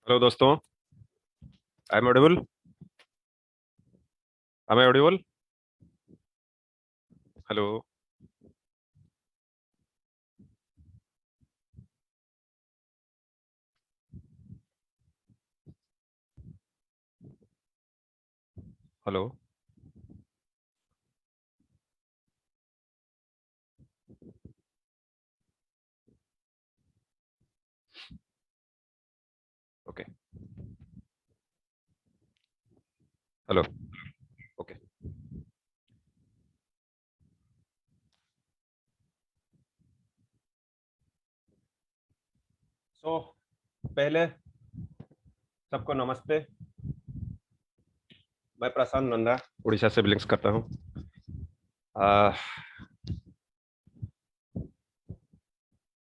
Hello दोस्तों। I am audible. I am audible. Hello. Hello. Okay. Hello. Okay. So पहले सबको नमस्ते। मैं प्रशांत नंदा उड़ीसा से बिलोंग्स करता हूँ। आ,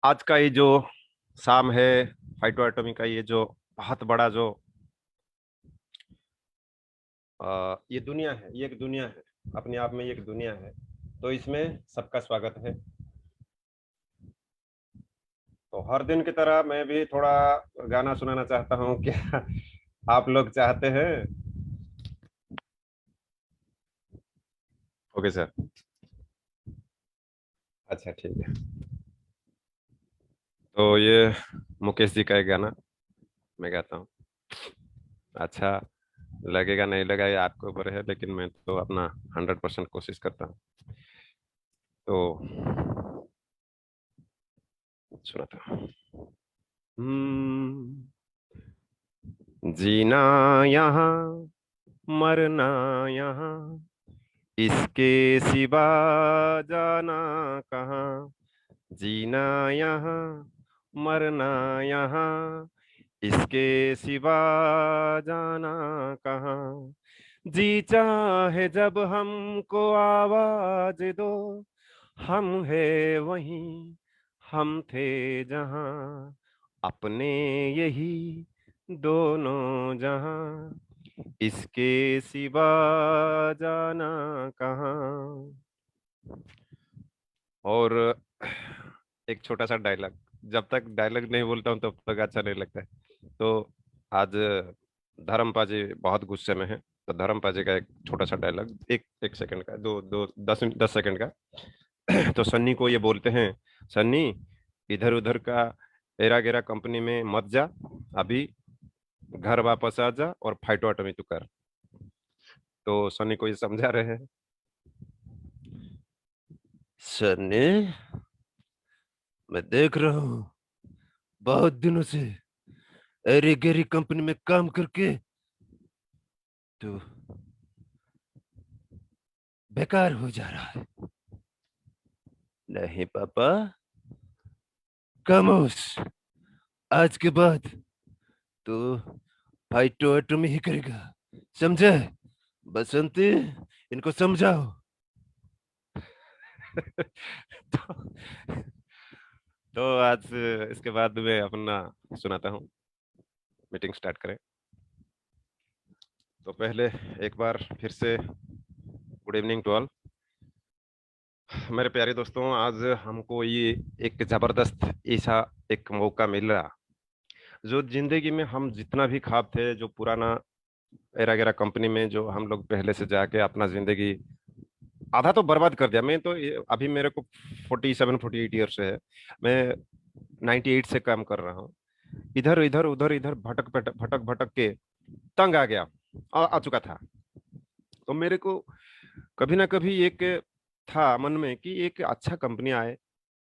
आज का ये जो शाम है, फाइटो एटॉमी का ये जो बहुत बड़ा जो ये दुनिया है, ये एक दुनिया है, अपने आप में ये एक दुनिया है। तो इसमें सबका स्वागत है। तो हर दिन की तरह मैं भी थोड़ा गाना सुनाना चाहता हूँ। क्या आप लोग चाहते हैं? Okay sir. अच्छा ठीक है। तो ये मुकेश जी का एक गाना मैं गाता हूँ। अच्छा लगेगा नहीं लगा ये आपके ऊपर है, लेकिन मैं तो अपना 100% कोशिश करता हूँ। तो सुनाता हूँ। हम्म, जीना यहाँ, मरना यहाँ, इसके सिवा जाना कहाँ। जीना यहाँ, मरना यहाँ, इसके सिवा जाना कहाँ। जी चाहे जब हमको आवाज दो, हम है वहीं, हम थे जहां, अपने यही दोनों जहां, इसके सिवा जाना कहाँ। और एक छोटा सा डायलॉग। जब तक डायलॉग नहीं बोलता हूँ तब तक अच्छा नहीं लगता है। तो आज धर्मपा जी बहुत गुस्से में है। तो धर्मपा जी का एक छोटा सा डायलॉग, एक एक सेकंड का, दो दो 10 सेकंड का। तो सन्नी को ये बोलते हैं, सन्नी इधर उधर का एरा गेरा कंपनी में मत जा, अभी घर वापस आ जा और फाइटो एटमी तू कर। तो सन्नी को ये समझा रहे हैं, सन्नी मैं देख रहा हूँ बहुत दिनों से एरी गेरी कंपनी में काम करके तो बेकार हो जा रहा है। नहीं पापा, खामोश। आज के बाद तो फाइटो एटमी ही करेगा, समझे? बसंती, इनको समझाओ। तो, तो आज इसके बाद मैं अपना सुनाता हूँ। मीटिंग स्टार्ट करें। तो पहले एक बार फिर से गुड इवनिंग टू ऑल। मेरे प्यारे दोस्तों, आज हमको ये एक जबरदस्त ऐसा एक मौका मिल रहा, जो जिंदगी में हम जितना भी ख्वाब थे, जो पुराना एरा गैरा कंपनी में जो हम लोग पहले से जाके अपना जिंदगी आधा तो बर्बाद कर दिया। मैं तो अभी मेरे को 47 48 ईयर्स है। मैं 98 से काम कर रहा हूँ। इधर इधर उधर इधर भटक भटक भटक भटक के तंग आ गया, आ चुका था। तो मेरे को कभी ना कभी एक था मन में कि एक अच्छा कंपनी आए,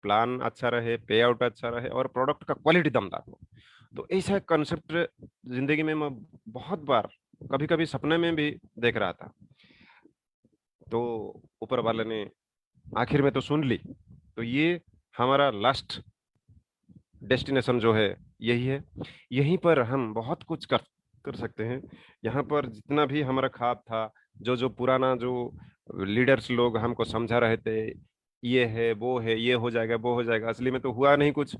प्लान अच्छा रहे, पे आउट अच्छा रहे और प्रोडक्ट का क्वालिटी दमदार हो। तो ऐसा कंसेप्ट जिंदगी में मैं बहुत बार, कभी कभी सपने में भी देख रहा था। तो ऊपर वाले ने आखिर में तो सुन ली। तो ये हमारा लास्ट डेस्टिनेशन जो है यही है। यहीं पर हम बहुत कुछ कर कर सकते हैं। यहाँ पर जितना भी हमारा ख्वाब था, जो जो पुराना जो लीडर्स लोग हमको समझा रहे थे, ये है वो है, ये हो जाएगा वो हो जाएगा, असली में तो हुआ नहीं कुछ।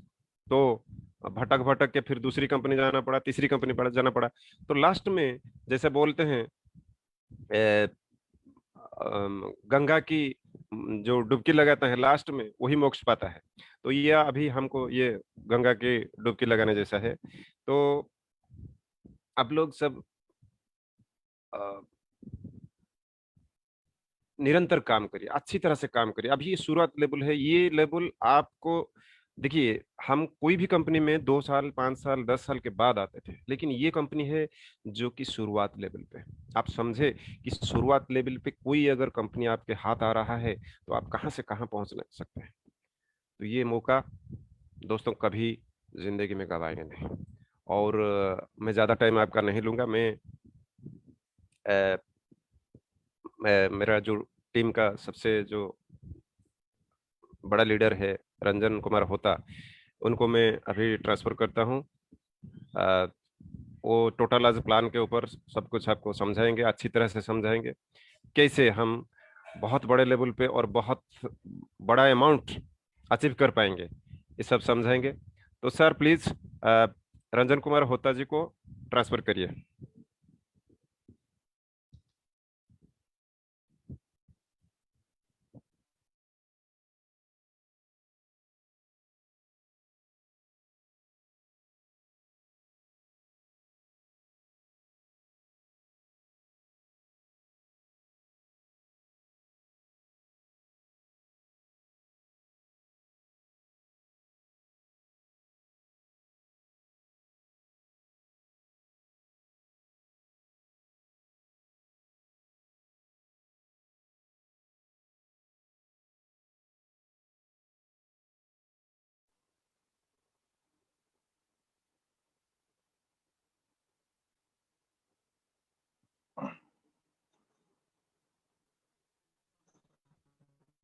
तो भटक भटक के फिर दूसरी कंपनी जाना पड़ा, तीसरी कंपनी पड़ा जाना पड़ा। तो लास्ट में जैसे बोलते हैं, गंगा की जो डुबकी लगाता है लास्ट में वही मोक्ष पाता है। तो ये अभी हमको ये गंगा की डुबकी लगाने जैसा है। तो आप लोग सब अ, निरंतर काम करिए, अच्छी तरह से काम करिए। अभी ये शुरुआत लेवल है, ये लेवल आपको देखिए, हम कोई भी कंपनी में 2 साल 5 साल 10 साल के बाद आते थे, लेकिन ये कंपनी है जो कि शुरुआत लेवल पे। आप समझे कि शुरुआत लेवल पे कोई अगर कंपनी आपके हाथ आ रहा है तो आप कहाँ से कहाँ पहुंच सकते हैं। तो ये मौका दोस्तों कभी जिंदगी में गवाएंगे नहीं। और मैं ज्यादा टाइम आपका नहीं लूंगा। मेरा जो टीम का सबसे जो बड़ा लीडर है रंजन कुमार होता, उनको मैं अभी ट्रांसफर करता हूँ। अ, वो टोटल आज प्लान के ऊपर सब कुछ आपको समझाएंगे, अच्छी तरह से समझाएंगे कैसे हम बहुत बड़े लेवल पे और बहुत बड़ा अमाउंट अचीव कर पाएंगे, ये सब समझाएंगे। तो सर प्लीज रंजन कुमार होता जी को ट्रांसफर करिए।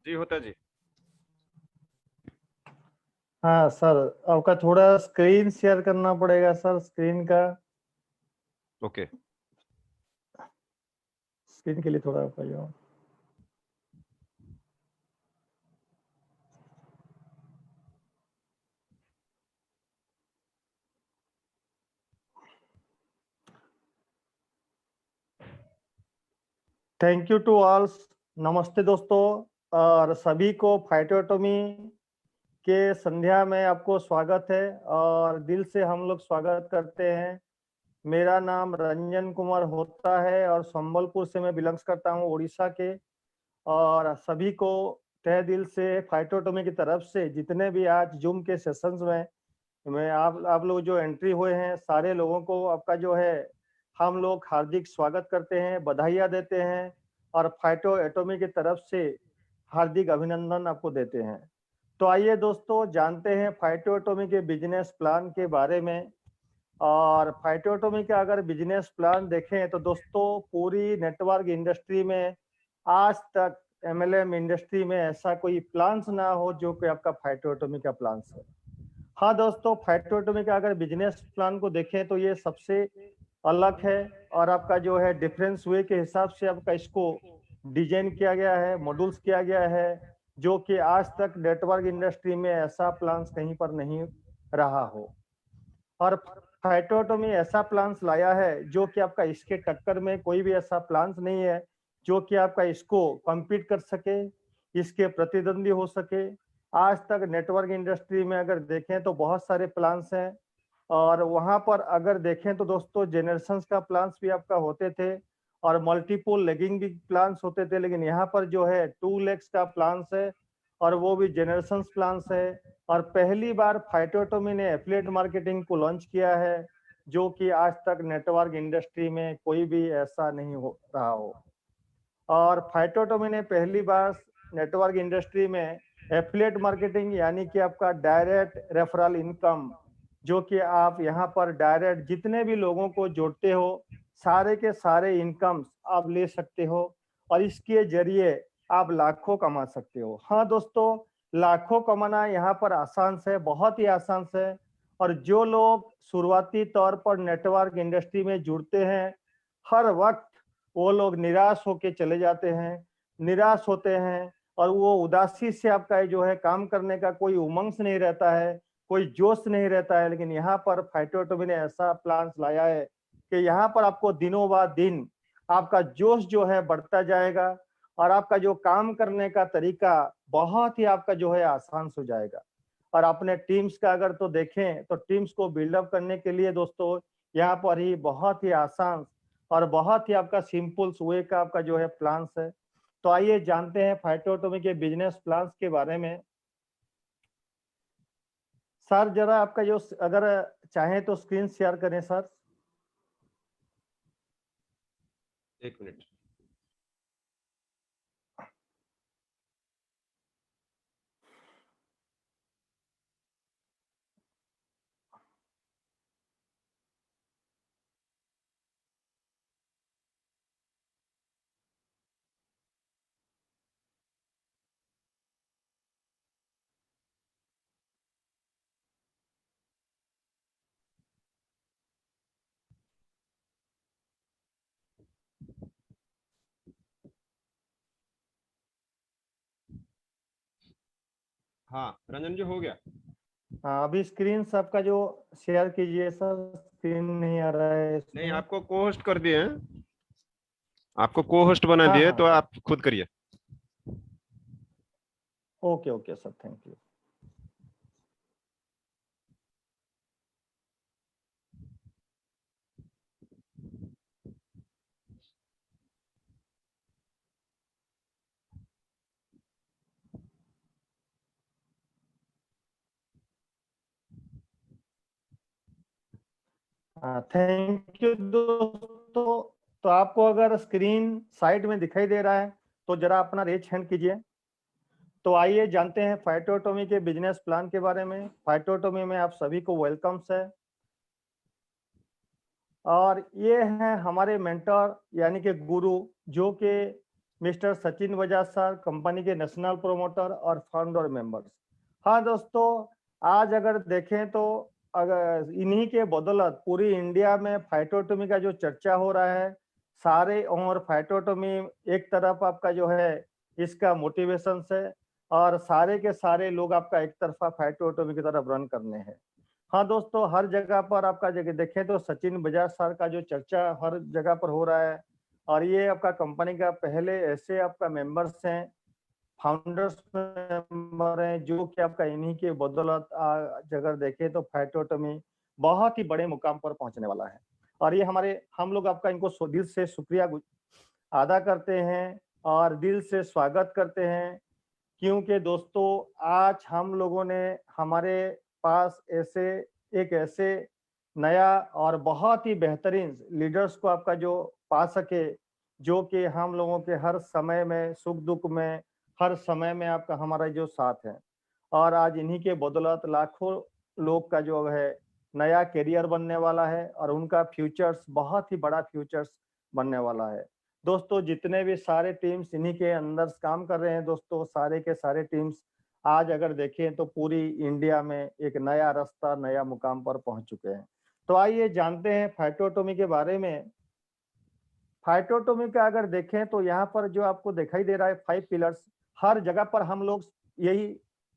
जी होता जी। हाँ सर, आपका थोड़ा स्क्रीन शेयर करना पड़ेगा सर। स्क्रीन का ओके। स्क्रीन के लिए थोड़ा आपका जो थैंक यू टू ऑल। नमस्ते दोस्तों, और सभी को फाइटोटॉमी के संध्या में आपको स्वागत है और दिल से हम लोग स्वागत करते हैं। मेरा नाम रंजन कुमार होता है और संबलपुर से मैं बिलोंग्स करता हूं, उड़ीसा के। और सभी को तहे दिल से फाइटोटॉमी की तरफ से जितने भी आज जूम के सेशंस में मैं आप लोग जो एंट्री हुए हैं, सारे लोगों को आपका जो है हम लोग हार्दिक स्वागत करते हैं, बधाइयाँ देते हैं और फाइटो एटॉमी की तरफ से हार्दिक अभिनंदन आपको देते हैं। तो आइए दोस्तों, जानते हैं फाइटो एटॉमी के बिजनेस प्लान के बारे में। और फाइटो एटॉमी का अगर बिजनेस प्लान देखें तो दोस्तों, पूरी नेटवर्क इंडस्ट्री में आज तक एमएलएम इंडस्ट्री में ऐसा कोई प्लान्स ना हो जो कि आपका फाइटो एटॉमी का प्लान्स है। हाँ दोस्तों, फाइटोटॉमी का अगर बिजनेस प्लान को देखें तो ये सबसे अलग है और आपका जो है डिफरेंस वे के हिसाब से आपका इसको डिजाइन किया गया है, मॉड्यूल्स किया गया है, जो कि आज तक नेटवर्क इंडस्ट्री में ऐसा प्लान्स कहीं पर नहीं रहा हो। और फाइटोटॉमी ऐसा प्लान्स लाया है जो कि आपका इसके टक्कर में कोई भी ऐसा प्लान्स नहीं है जो कि आपका इसको कम्पीट कर सके, इसके प्रतिद्वंदी हो सके। आज तक नेटवर्क इंडस्ट्री में अगर देखें तो बहुत सारे प्लान्स हैं और वहां पर अगर देखें तो दोस्तों, जेनरेशंस का प्लान्स भी आपका होते थे और मल्टीपल लेगिंग भी प्लान्स होते थे, लेकिन यहाँ पर जो है 2 लेग्स का प्लान्स है और वो भी जेनरेशंस प्लान्स है। और पहली बार फाइटोटॉमी ने एफिलिएट मार्केटिंग को लॉन्च किया है, जो कि आज तक नेटवर्क इंडस्ट्री में कोई भी ऐसा नहीं हो रहा हो। और फाइटोटॉमी ने पहली बार नेटवर्क इंडस्ट्री में एफिलिएट मार्केटिंग यानी कि आपका डायरेक्ट रेफरल इनकम, जो कि आप यहाँ पर डायरेक्ट जितने भी लोगों को जोड़ते हो सारे के सारे इनकम्स आप ले सकते हो और इसके जरिए आप लाखों कमा सकते हो। हाँ दोस्तों, लाखों कमाना यहाँ पर आसान से, बहुत ही आसान से। और जो लोग शुरुआती तौर पर नेटवर्क इंडस्ट्री में जुड़ते हैं, हर वक्त वो लोग निराश होके चले जाते हैं, निराश होते हैं और वो उदासी से आपका जो है काम करने का कोई उमंग नहीं रहता है, कोई जोश नहीं रहता है। लेकिन यहाँ पर फाइटोटॉमी ने ऐसा प्लान लाया है कि यहाँ पर आपको दिनों बाद दिन आपका जोश जो है बढ़ता जाएगा और आपका जो काम करने का तरीका बहुत ही आपका जो है आसान हो जाएगा। और अपने टीम्स का अगर तो देखें तो टीम्स को बिल्डअप करने के लिए दोस्तों, यहाँ पर ही बहुत ही आसान और बहुत ही आपका सिंपल वे का आपका जो है प्लान्स है। तो आइए जानते हैं फाइटोटोमी के बिजनेस प्लान्स के बारे में। सर जरा आपका जो अगर चाहें तो स्क्रीन शेयर करें सर। एक मिनट। हाँ रंजन जी, हो गया। हाँ अभी स्क्रीन सबका जो शेयर कीजिए सर, स्क्रीन नहीं आ रहा है नहीं, इसमें। आपको को होस्ट कर दिए हैं, आपको को होस्ट बना हाँ दिए, हाँ तो सर। आप खुद करिए। Okay okay sir, thank you. हाँ थैंक यू दोस्तों। तो आपको अगर स्क्रीन साइड में दिखाई दे रहा है तो जरा अपना रेज हैंड कीजिए। तो आइए जानते हैं फाइटोटोमी के बिजनेस प्लान के बारे में। फाइटोटोमी में आप सभी को वेलकम्स है। और ये हैं हमारे मेंटर यानी कि गुरु, जो कि mister Sachin Bajaj sir, company के नेशनल प्रोमोटर और फाउंडर मेंबर्स। हाँ दोस्तों, आज अगर देखें तो अगर इन्हीं के बदौलत पूरी इंडिया में फाइटोटोमी का जो चर्चा हो रहा है, सारे और फाइटोटोमी एक तरफ आपका जो है इसका मोटिवेशन है, और सारे के सारे लोग आपका एक तरफा फाइटोटोमी की तरफ रन करने हैं। हाँ दोस्तों, हर जगह पर आपका जगह देखें तो सचिन बजाज सर का जो चर्चा हर जगह पर हो रहा है। और ये आपका कंपनी का पहले ऐसे आपका मेंबर्स हैं, फाउंडर्स मेंबर हैं, जो कि आपका इन्हीं के बदौलत अगर देखें तो फाइटोटोमी बहुत ही बड़े मुकाम पर पहुंचने वाला है। और ये हमारे हम लोग आपका इनको दिल से शुक्रिया अदा करते हैं और दिल से स्वागत करते हैं। क्योंकि दोस्तों आज हम लोगों ने हमारे पास ऐसे नया और बहुत ही बेहतरीन लीडर्स को आपका जो पा सके, जो कि हम लोगों के हर समय में सुख दुख में हर समय में आपका हमारा जो साथ है। और आज इन्हीं के बदौलत लाखों लोग का जो है नया करियर बनने वाला है और उनका फ्यूचर्स बहुत ही बड़ा फ्यूचर्स बनने वाला है। दोस्तों जितने भी सारे टीम्स इन्हीं के अंदर काम कर रहे हैं दोस्तों, सारे के सारे टीम्स आज अगर देखें तो पूरी इंडिया में एक नया रास्ता नया मुकाम पर पहुंच चुके हैं। तो आइए जानते हैं फाइटोटोमी के बारे में। फाइटोटोमी का अगर देखें तो यहाँ पर जो आपको दिखाई दे रहा है 5 पिलर्स, हर जगह पर हम लोग यही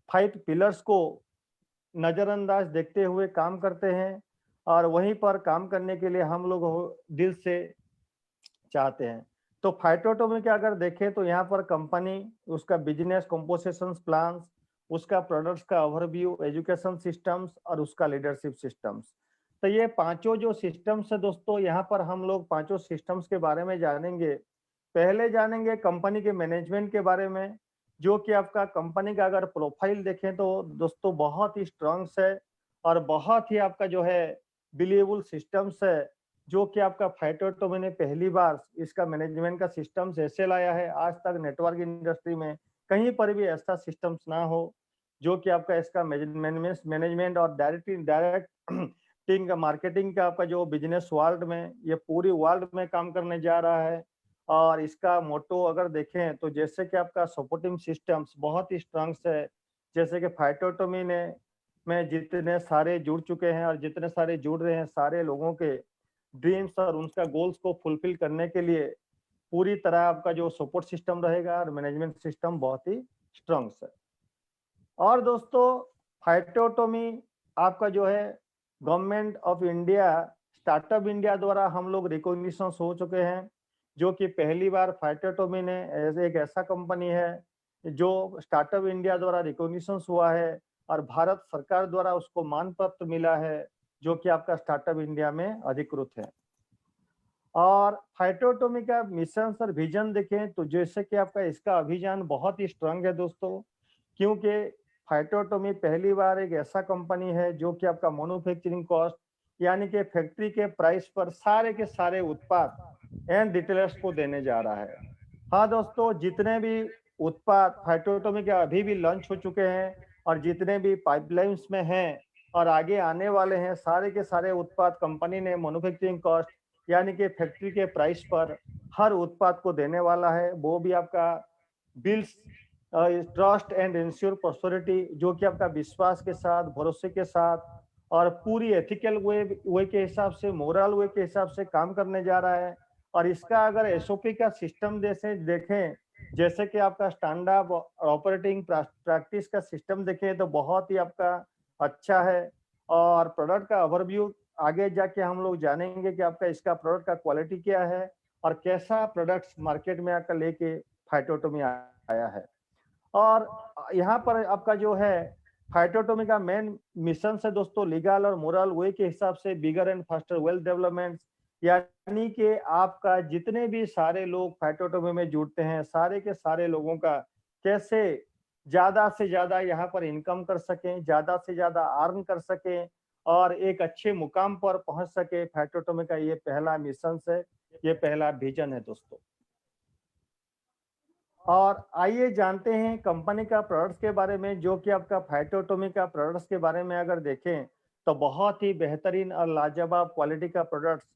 5 पिलर्स को नजरअंदाज देखते हुए काम करते हैं। और वहीं पर काम करने के लिए हम लोग दिल से चाहते हैं। तो फाइटोटोमी के अगर देखें तो यहाँ पर कंपनी, उसका बिजनेस कंपोजिशन प्लान्स, उसका प्रोडक्ट्स का ओवरव्यू, एजुकेशन सिस्टम्स और उसका लीडरशिप सिस्टम्स। तो ये पांचों जो सिस्टम्स है दोस्तों, यहाँ पर हम लोग पांचों सिस्टम्स के बारे में जानेंगे। पहले जानेंगे कंपनी के मैनेजमेंट के बारे में, जो कि आपका कंपनी का अगर प्रोफाइल देखें तो दोस्तों बहुत ही स्ट्रांग है और बहुत ही आपका जो है बिलीवेबल सिस्टम्स है। जो कि आपका फाइटोटोमी ने पहली बार इसका मैनेजमेंट का सिस्टम्स ऐसे लाया है, आज तक नेटवर्क इंडस्ट्री में कहीं पर भी ऐसा सिस्टम्स ना हो। जो कि आपका इसका मैनेजमेंट और डायरेक्टिंग का मार्केटिंग का आपका जो बिजनेस वर्ल्ड में ये पूरी वर्ल्ड में काम करने जा रहा है। और इसका मोटो अगर देखें तो जैसे कि आपका सपोर्टिंग सिस्टम्स बहुत ही स्ट्रांग है। जैसे कि फाइटोटोमी ने में जितने सारे जुड़ चुके हैं और जितने सारे जुड़ रहे हैं, सारे लोगों के ड्रीम्स और उनका गोल्स को फुलफिल करने के लिए पूरी तरह आपका जो सपोर्ट सिस्टम रहेगा और मैनेजमेंट सिस्टम बहुत ही स्ट्रांग है। और दोस्तों फाइटोटोमी आपका जो है government of India, startup India द्वारा हम लोग रिकॉग्निशन हो चुके हैं। जो कि पहली बार फाइटोटोमी ने एक ऐसा कंपनी है जो स्टार्टअप इंडिया द्वारा रिकॉग्निशन हुआ है और भारत सरकार द्वारा उसको मान पत्र मिला है। जो कि आपका स्टार्टअप इंडिया में अधिकृत है। और फाइटोटोमी का मिशन और विजन देखें तो जैसे कि आपका इसका अभियान बहुत ही स्ट्रांग है दोस्तों, क्योंकि फाइटोटोमी पहली बार एक ऐसा कंपनी है जो कि आपका मैन्युफैक्चरिंग कॉस्ट यानी कि फैक्ट्री के प्राइस पर सारे के सारे उत्पाद एंड डिटेलर्स को देने जा रहा है। हाँ दोस्तों, जितने भी उत्पाद फाइटोटोमी के अभी भी लॉन्च हो चुके हैं और जितने भी पाइपलाइंस में हैं और आगे आने वाले हैं, सारे के सारे उत्पाद कंपनी ने मैन्युफैक्चरिंग कॉस्ट यानी कि फैक्ट्री के प्राइस पर हर उत्पाद को देने वाला है। वो भी आपका bills trust and ensure prosperity, जो कि आपका विश्वास के साथ, भरोसे के साथ और पूरी एथिकल वे के हिसाब से, मोरल वे के हिसाब से काम करने जा रहा है। और इसका अगर एसओपी का सिस्टम जैसे देखें, जैसे कि आपका स्टैंडर्ड ऑपरेटिंग प्रैक्टिस का सिस्टम देखें तो बहुत ही आपका अच्छा है। और प्रोडक्ट का ओवरव्यू आगे जाके हम लोग जानेंगे कि आपका इसका प्रोडक्ट का क्वालिटी क्या है और कैसा प्रोडक्ट्स मार्केट में आकर लेके फाइटोटोमी आया है। और यहाँ पर आपका जो है फाइटोटोमी का मेन मिशन है दोस्तों, लीगल और मोरल वे के हिसाब से bigger and faster wealth development, यानी कि आपका जितने भी सारे लोग फाइटोटोमी में जुड़ते हैं, सारे के सारे लोगों का कैसे ज्यादा से ज्यादा यहाँ पर इनकम कर सकें, ज्यादा से ज्यादा अर्न कर सकें और एक अच्छे मुकाम पर पहुंच सके। फाइटोटोमी का ये पहला मिशन है, ये पहला विजन है दोस्तों। और आइए जानते हैं कंपनी का प्रोडक्ट्स के बारे में, जो कि आपका फाइटोटोमी का प्रोडक्ट्स के बारे में अगर देखें तो बहुत ही बेहतरीन और लाजवाब क्वालिटी का प्रोडक्ट्स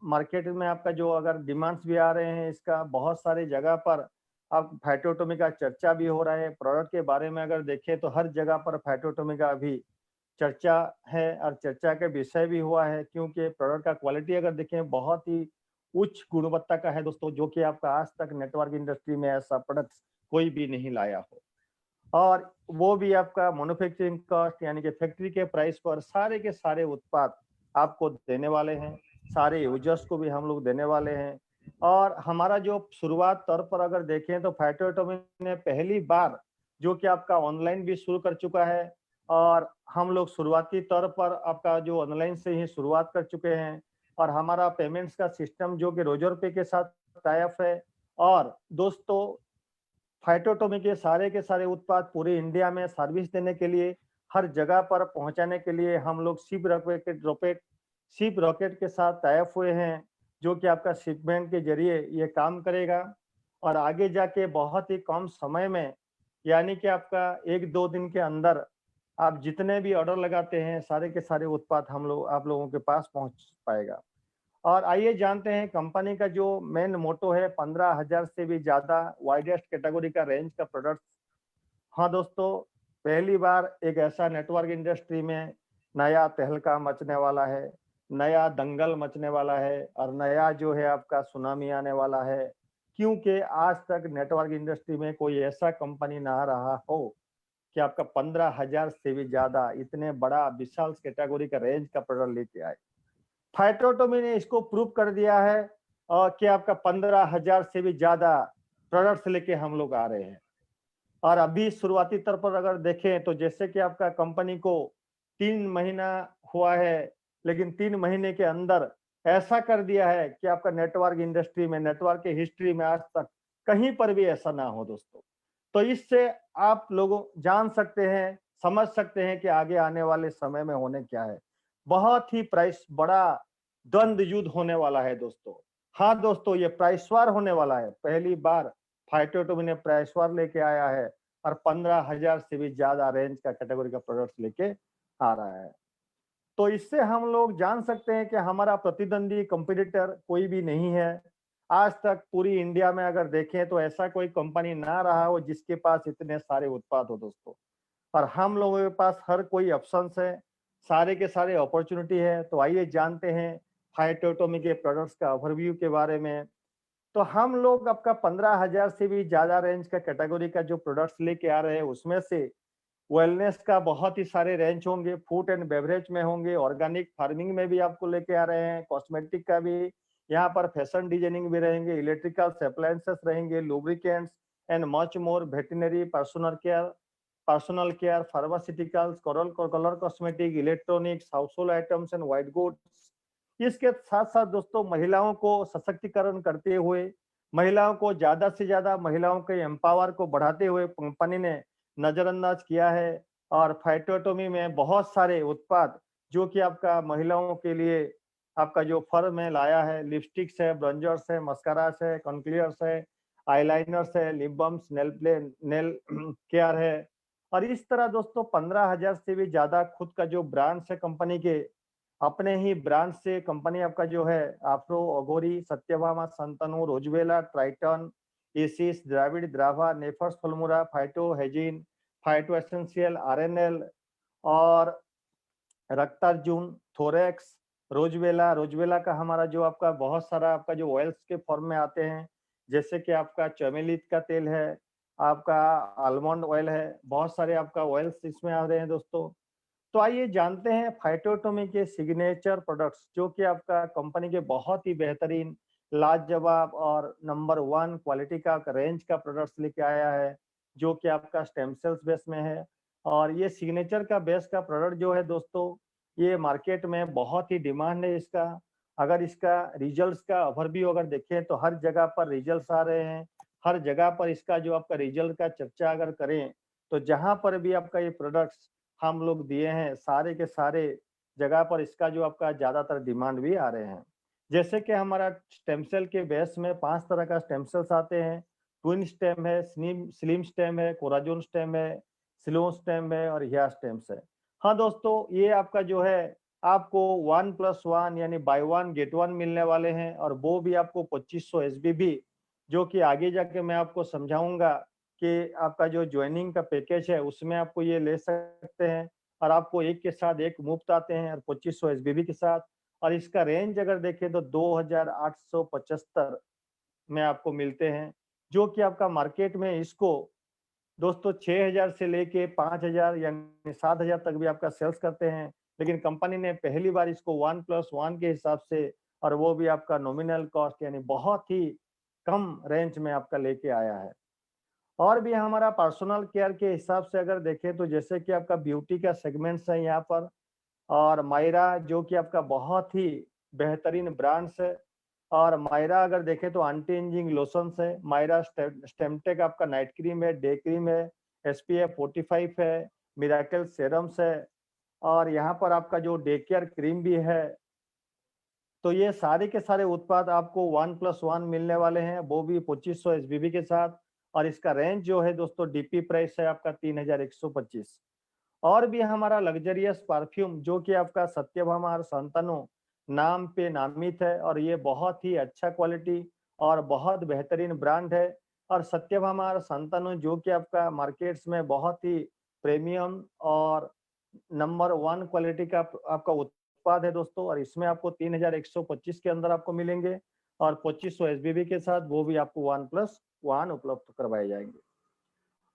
मार्केट में आपका जो अगर डिमांड्स भी आ रहे हैं, इसका बहुत सारे जगह पर अब फाइटोटोमी का चर्चा भी हो रहा है। प्रोडक्ट के बारे में अगर देखें तो हर जगह पर फाइटोटोमी का अभी चर्चा है और चर्चा के विषय भी हुआ है, क्योंकि प्रोडक्ट का क्वालिटी अगर देखें बहुत ही उच्च गुणवत्ता का है दोस्तों, जो कि आपका आज तक नेटवर्क इंडस्ट्री में ऐसा प्रोडक्ट कोई भी नहीं लाया हो। और वो भी आपका मैन्युफैक्चरिंग कॉस्ट यानी कि फैक्ट्री के प्राइस पर सारे के सारे उत्पाद आपको देने वाले हैं, सारे यूजर्स को भी हम लोग देने वाले हैं। और हमारा जो शुरुआत तौर पर अगर देखें तो फाइटोटोमी ने पहली बार जो कि आपका ऑनलाइन भी शुरू कर चुका है, और हम लोग शुरुआती तौर पर आपका जो ऑनलाइन से ही शुरुआत कर चुके हैं। और हमारा पेमेंट्स का सिस्टम जो कि रोजर पे के साथ टाई अप है। और दोस्तों, फाइटोटोमी के सारे उत्पाद पूरे इंडिया में सर्विस देने के लिए, हर जगह पर पहुंचाने के लिए हम लोग शिप रॉकेट के साथ टाई अप हुए हैं, जो कि आपका शिपमेंट के जरिए ये काम करेगा। और आगे जाके बहुत ही कम समय में, यानी कि आपका 1-2 दिन के अंदर आप जितने भी ऑर्डर लगाते हैं, सारे के सारे उत्पाद हम लोग आप लोगों के पास पहुंच पाएगा। और आइए जानते हैं कंपनी का जो मेन मोटो है, 15,000 से भी ज्यादा वाइडेस्ट कैटेगरी का रेंज का प्रोडक्ट। हाँ दोस्तों, पहली बार एक ऐसा नेटवर्क इंडस्ट्री में नया तहलका मचने वाला है, नया दंगल मचने वाला है और नया जो है आपका सुनामी आने वाला है, क्योंकि आज तक नेटवर्क इंडस्ट्री में कोई ऐसा कंपनी ना रहा हो कि आपका 15,000 से भी ज्यादा इतने बड़ा विशाल कैटेगरी का रेंज का प्रोडक्ट लेके आए। फाइटोटोमी ने इसको प्रूव कर दिया है कि आपका 15,000 से भी ज्यादा प्रोडक्ट्स लेके हम लोग आ रहे हैं। और अभी शुरुआती तौर पर अगर देखें तो जैसे कि आपका कंपनी को 3 महीना हुआ है, लेकिन 3 महीने के अंदर ऐसा कर दिया है कि आपका नेटवर्क इंडस्ट्री में, नेटवर्क की हिस्ट्री में आज तक कहीं पर भी ऐसा ना हो दोस्तों। तो इससे आप लोगों जान सकते हैं, समझ सकते हैं कि आगे आने वाले समय में होने क्या है। बहुत ही प्राइस बड़ा द्वंद्व युद्ध होने वाला है दोस्तों। हाँ दोस्तों, ये प्राइस वार होने वाला है। पहली बार फाइटोटोमी ने प्राइस वार लेके आया है और 15,000 से भी ज्यादा रेंज का कैटेगरी का प्रोडक्ट लेके आ रहा है। तो इससे हम लोग जान सकते हैं कि हमारा प्रतिद्वंदी कंपटीटर कोई भी नहीं है। आज तक पूरी इंडिया में अगर देखें तो ऐसा कोई कंपनी ना रहा हो जिसके पास इतने सारे उत्पाद हो दोस्तों। और हम लोगों के पास हर कोई ऑप्शंस है, सारे के सारे अपॉर्चुनिटी है। तो आइए जानते हैं फाइटोटोमी के प्रोडक्ट्स का ओवरव्यू के बारे में। तो हम लोग आपका 15,000 से भी ज्यादा रेंज का कैटेगरी का जो प्रोडक्ट्स लेके आ रहे हैं, उसमें से वेलनेस का बहुत ही सारे रेंज होंगे, फूड एंड बेवरेज में होंगे, ऑर्गेनिक फार्मिंग में भी आपको लेके आ रहे हैं, कॉस्मेटिक का भी, यहाँ पर फैशन डिजाइनिंग भी रहेंगे, इलेक्ट्रिकल अप्लायंसेस रहेंगे, lubricants and much more, veterinary, personal care personal care, pharmaceuticals, colour cosmetic, electronics, household items and white goods. इसके साथ-साथ दोस्तों महिलाओं को सशक्तिकरण करते हुए, महिलाओं को ज़्यादा से ज़्यादा महिलाओं के एम्पावर को बढ़ाते हुए कंपनी ने नज़रअंदाज किया है और फाइटोटॉमी में बहुत सारे उत्पाद जो कि आपका महिलाओं के लिए आपका जो फर्म है लाया है, लिपस्टिक्स है, ब्रंजर्स है, मस्कारास है, कंसीलर्स है, आईलाइनर्स है, लिप बाम्स, नेल केयर है। और इस तरह दोस्तों 15,000 से भी ज़्यादा खुद का जो ब्रांड्स है कंपनी के, अपने ही ब्रांड से कंपनी आपका जो है आफ्रो, अघोरी, सत्यभामा, संतनु, रोजवेला, ट्राइटन, एसिस, द्राविड, द्रावा, नेफर्स, फलमुरा, फाइटो, हेजिन, फाइटो एसेंशियल, आरएनएल और रक्तार्जुन, थोरेक्स, रोजवेला, रोजवेला का हमारा जो आपका बहुत सारा आपका जो ऑयल्स के फॉर्म में आते हैं, जैसे कि आपका चमेली का तेल है, आपका आलमंड ऑयल है, बहुत सारे आपका ऑयल्स इसमें आ रहे हैं दोस्तों। तो आइए जानते हैं फाइटोटॉमी के सिग्नेचर प्रोडक्ट्स जो कि आपका कंपनी के बहुत ही बेहतरीन, लाजवाब और नंबर 1 क्वालिटी का रेंज का प्रोडक्ट्स लेके आया है, जो कि आपका स्टेम सेल्स बेस में है। और ये सिग्नेचर का बेस का प्रोडक्ट जो है दोस्तों, ये मार्केट में बहुत ही डिमांड है इसका। अगर इसका रिजल्ट्स का ओवरव्यू अगर देखें तो हर जगह पर रिजल्ट्स आ रहे हैं, हर जगह पर इसका जो आपका रिजल्ट का चर्चा अगर करें, तो जहाँ पर भी आपका ये प्रोडक्ट्स हम लोग दिए हैं, सारे के सारे जगह पर इसका जो आपका ज़्यादातर डिमांड भी आ रहे हैं। जैसे कि हमारा स्टेम सेल के बेस में 5 तरह का स्टेम सेल्स आते हैं, ट्विन स्टेम है, स्लिम स्टेम है, कोराजोन स्टेम है, स्लो स्टेम है और हेयर स्टेम्स है। हाँ दोस्तों, ये आपका जो है आपको 1+1 यानी बाय 1 गेट 1 मिलने वाले हैं और वो भी आपको 2500 एसबीबी, जो कि आगे जाके मैं आपको समझाऊँगा कि आपका जो जॉइनिंग का पैकेज है उसमें आपको ये ले सकते हैं और आपको एक के साथ एक मुफ्त आते हैं और 2500 एसबीबी के साथ। और इसका रेंज अगर देखें तो 2875 में आपको मिलते हैं, जो कि आपका मार्केट में इसको दोस्तों 6000 से लेके 5000 यानी 7000 तक भी आपका सेल्स करते हैं। लेकिन कंपनी ने पहली बार इसको 1+1 के हिसाब से और वो भी आपका नॉमिनल कॉस्ट यानी बहुत ही कम रेंज में आपका लेके आया है। और भी हमारा पर्सनल केयर के हिसाब से अगर देखें तो जैसे कि आपका ब्यूटी का सेगमेंट्स है यहाँ पर और मायरा जो कि आपका बहुत ही बेहतरीन ब्रांड्स है। और मायरा अगर देखें तो एंटी एजिंग लोशंस है, मायरा स्टेमटेक आपका नाइट क्रीम है, डे क्रीम है, एसपीएफ 45 है, मिराकल सेरम्स है और यहाँ पर आपका जो डे केयर क्रीम भी है। तो ये सारे के सारे उत्पाद आपको 1+1 मिलने वाले हैं, वो भी 2500 एसबीबी के साथ। और इसका रेंज जो है दोस्तों डीपी प्राइस है आपका 3125। और भी हमारा लग्जरियस परफ्यूम जो कि आपका सत्यभामा और संतनु नाम पे नामित है और ये बहुत ही अच्छा क्वालिटी और बहुत बेहतरीन ब्रांड है। और सत्यभामा और संतनु जो कि आपका मार्केट्स में बहुत ही प्रीमियम और नंबर 1 क्वालिटी का आपका उत्पाद है दोस्तों। और इसमें आपको 3125 के अंदर आपको मिलेंगे और 2500 एसबीबी के साथ वो भी आपको 1+1 उपलब्ध करवाए जाएंगे।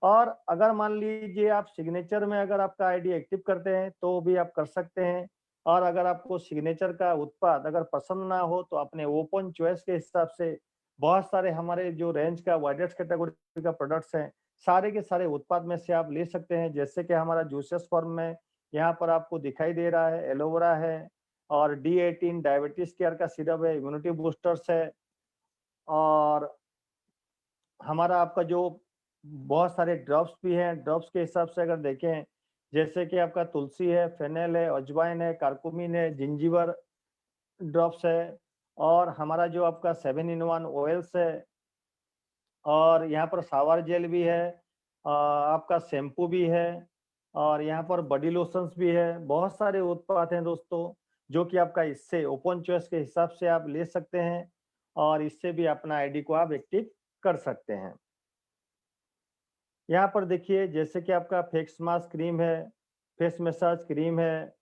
और अगर मान लीजिए आप सिग्नेचर में अगर आपका आईडी एक्टिव करते हैं तो भी आप कर सकते हैं। और अगर आपको सिग्नेचर का उत्पाद अगर पसंद ना हो तो अपने ओपन चॉइस के हिसाब से बहुत सारे हमारे जो रेंज का वाइडेस्ट कैटेगरी का प्रोडक्ट्स हैं, सारे के सारे उत्पाद में से आप ले सकते हैं। जैसे कि हमारा जूसेस फॉर्म में यहाँ पर आपको दिखाई दे रहा है एलोवेरा है और D18 डायबिटीज केयर का सिरप है, इम्यूनिटी बूस्टर्स है। और हमारा आपका जो बहुत सारे ड्रॉप्स भी हैं, ड्रॉप्स के हिसाब से अगर देखें जैसे कि आपका तुलसी है, फेनेल है, अजवाइन है, करकुमिन है, जिंजीवर ड्रॉप्स है और हमारा जो आपका 7 इन 1 ऑयल्स है और यहाँ पर शावर जेल भी है, आपका शैम्पू भी है और यहाँ पर बॉडी लोशंस भी है। बहुत सारे उत्पाद हैं दोस्तों जो कि आपका इससे ओपन चॉइस के हिसाब से आप ले सकते हैं और इससे भी अपना आईडी को आप एक्टिव कर सकते हैं। यहाँ पर देखिए जैसे कि आपका फेस मास्क क्रीम है, फेस मसाज क्रीम है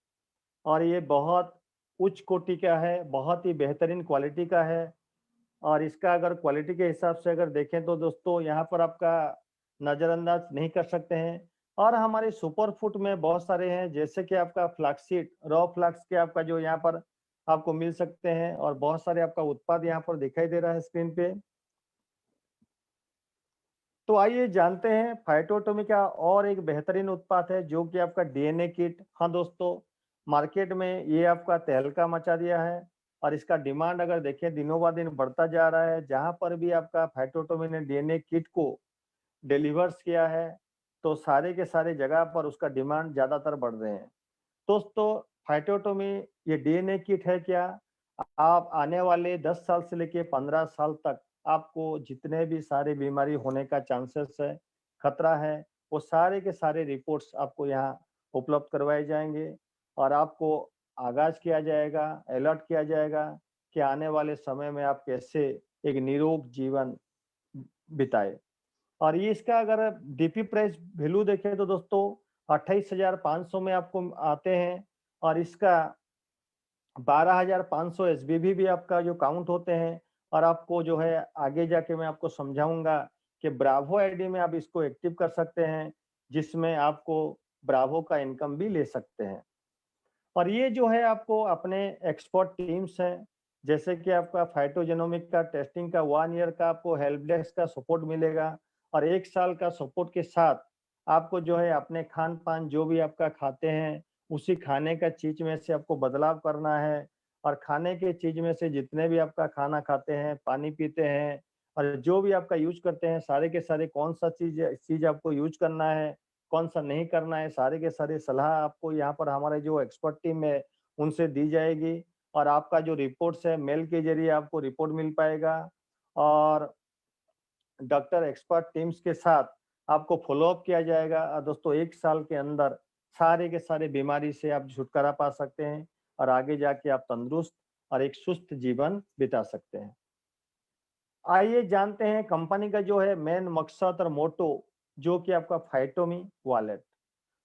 और ये बहुत उच्च कोटि का है, बहुत ही बेहतरीन क्वालिटी का है। और इसका अगर क्वालिटी के हिसाब से अगर देखें तो दोस्तों यहाँ पर आपका नज़रअंदाज नहीं कर सकते हैं। और हमारे सुपर फूड में बहुत सारे हैं जैसे कि आपका फ्लैक्सीड, रॉ फ्लैक्स के आपका जो यहाँ पर आपको मिल सकते हैं और बहुत सारे आपका उत्पाद यहाँ पर दिखाई दे रहा है स्क्रीन पे। तो आइए जानते हैं फाइटोटोमी का और एक बेहतरीन उत्पाद है जो कि आपका डीएनए किट। हाँ दोस्तों, मार्केट में ये आपका तहलका मचा दिया है और इसका डिमांड अगर देखें दिनों ब दिन बढ़ता जा रहा है। जहाँ पर भी आपका फाइटोटोमी ने डीएनए किट को डिलीवर्स किया है, तो सारे के सारे जगह पर उसका डिमांड ज़्यादातर बढ़ रहे हैं। दोस्तों, फाइटोटोमी ये डीएनए किट है क्या? आप आने वाले 10 साल से लेके 15 साल तक आपको जितने भी सारी बीमारी होने का चांसेस है, खतरा है, वो सारे के सारे रिपोर्ट्स आपको यहाँ उपलब्ध करवाए जाएँगे और आपको आगाज़ किया जाएगा, अलर्ट किया जाएगा कि आने वाले समय में आप कैसे एक निरोग जीवन बिताएँ। और ये इसका अगर डीपी प्राइस वैल्यू देखें तो दोस्तों 28,500 में आपको आते हैं और इसका 12,500 एसबीबी भी आपका जो काउंट होते हैं और आपको जो है आगे जाके मैं आपको समझाऊँगा कि ब्रावो आईडी में आप इसको एक्टिव कर सकते हैं, जिसमें आपको ब्रावो का इनकम भी ले सकते हैं। और ये जो है आपको अपने एक्सपर्ट टीम्स हैं, जैसे कि आपका फाइटोजेनोमिक का टेस्टिंग का 1 ईयर का आपको हेल्प डेस्क का सपोर्ट मिलेगा और 1 साल का सपोर्ट के साथ आपको जो है अपने खान-पान जो भी आपका खाते हैं, उसी खाने का चीज़ में से आपको बदलाव करना है और खाने के चीज़ में से जितने भी आपका खाना खाते हैं, पानी पीते हैं और जो भी आपका यूज़ करते हैं, सारे के सारे कौन-सा चीज़ आपको यूज़ करना है, कौन-सा नहीं करना है, सारे के सारे सलाह आपको यहाँ पर हमारे जो एक्सपर्ट टीम है, उनसे दी जाएगी और आपका जो रिपोर्ट्स है, मेल के ज़रिए आपको रिपोर्ट मिल पाएगा और डॉक्टर एक्सपर्ट टीम्स के साथ आपको फ़ॉलो-अप किया जाएगा। दोस्तों 1 साल के अंदर सारे के सारे बीमारी से आप छुटकारा पा सकते हैं और आगे जाके आप तंदुरुस्त और एक सुस्त जीवन बिता सकते हैं। आइए जानते हैं कंपनी का जो है मेन मकसद और मोटो, जो कि आपका फाइटोमी वॉलेट।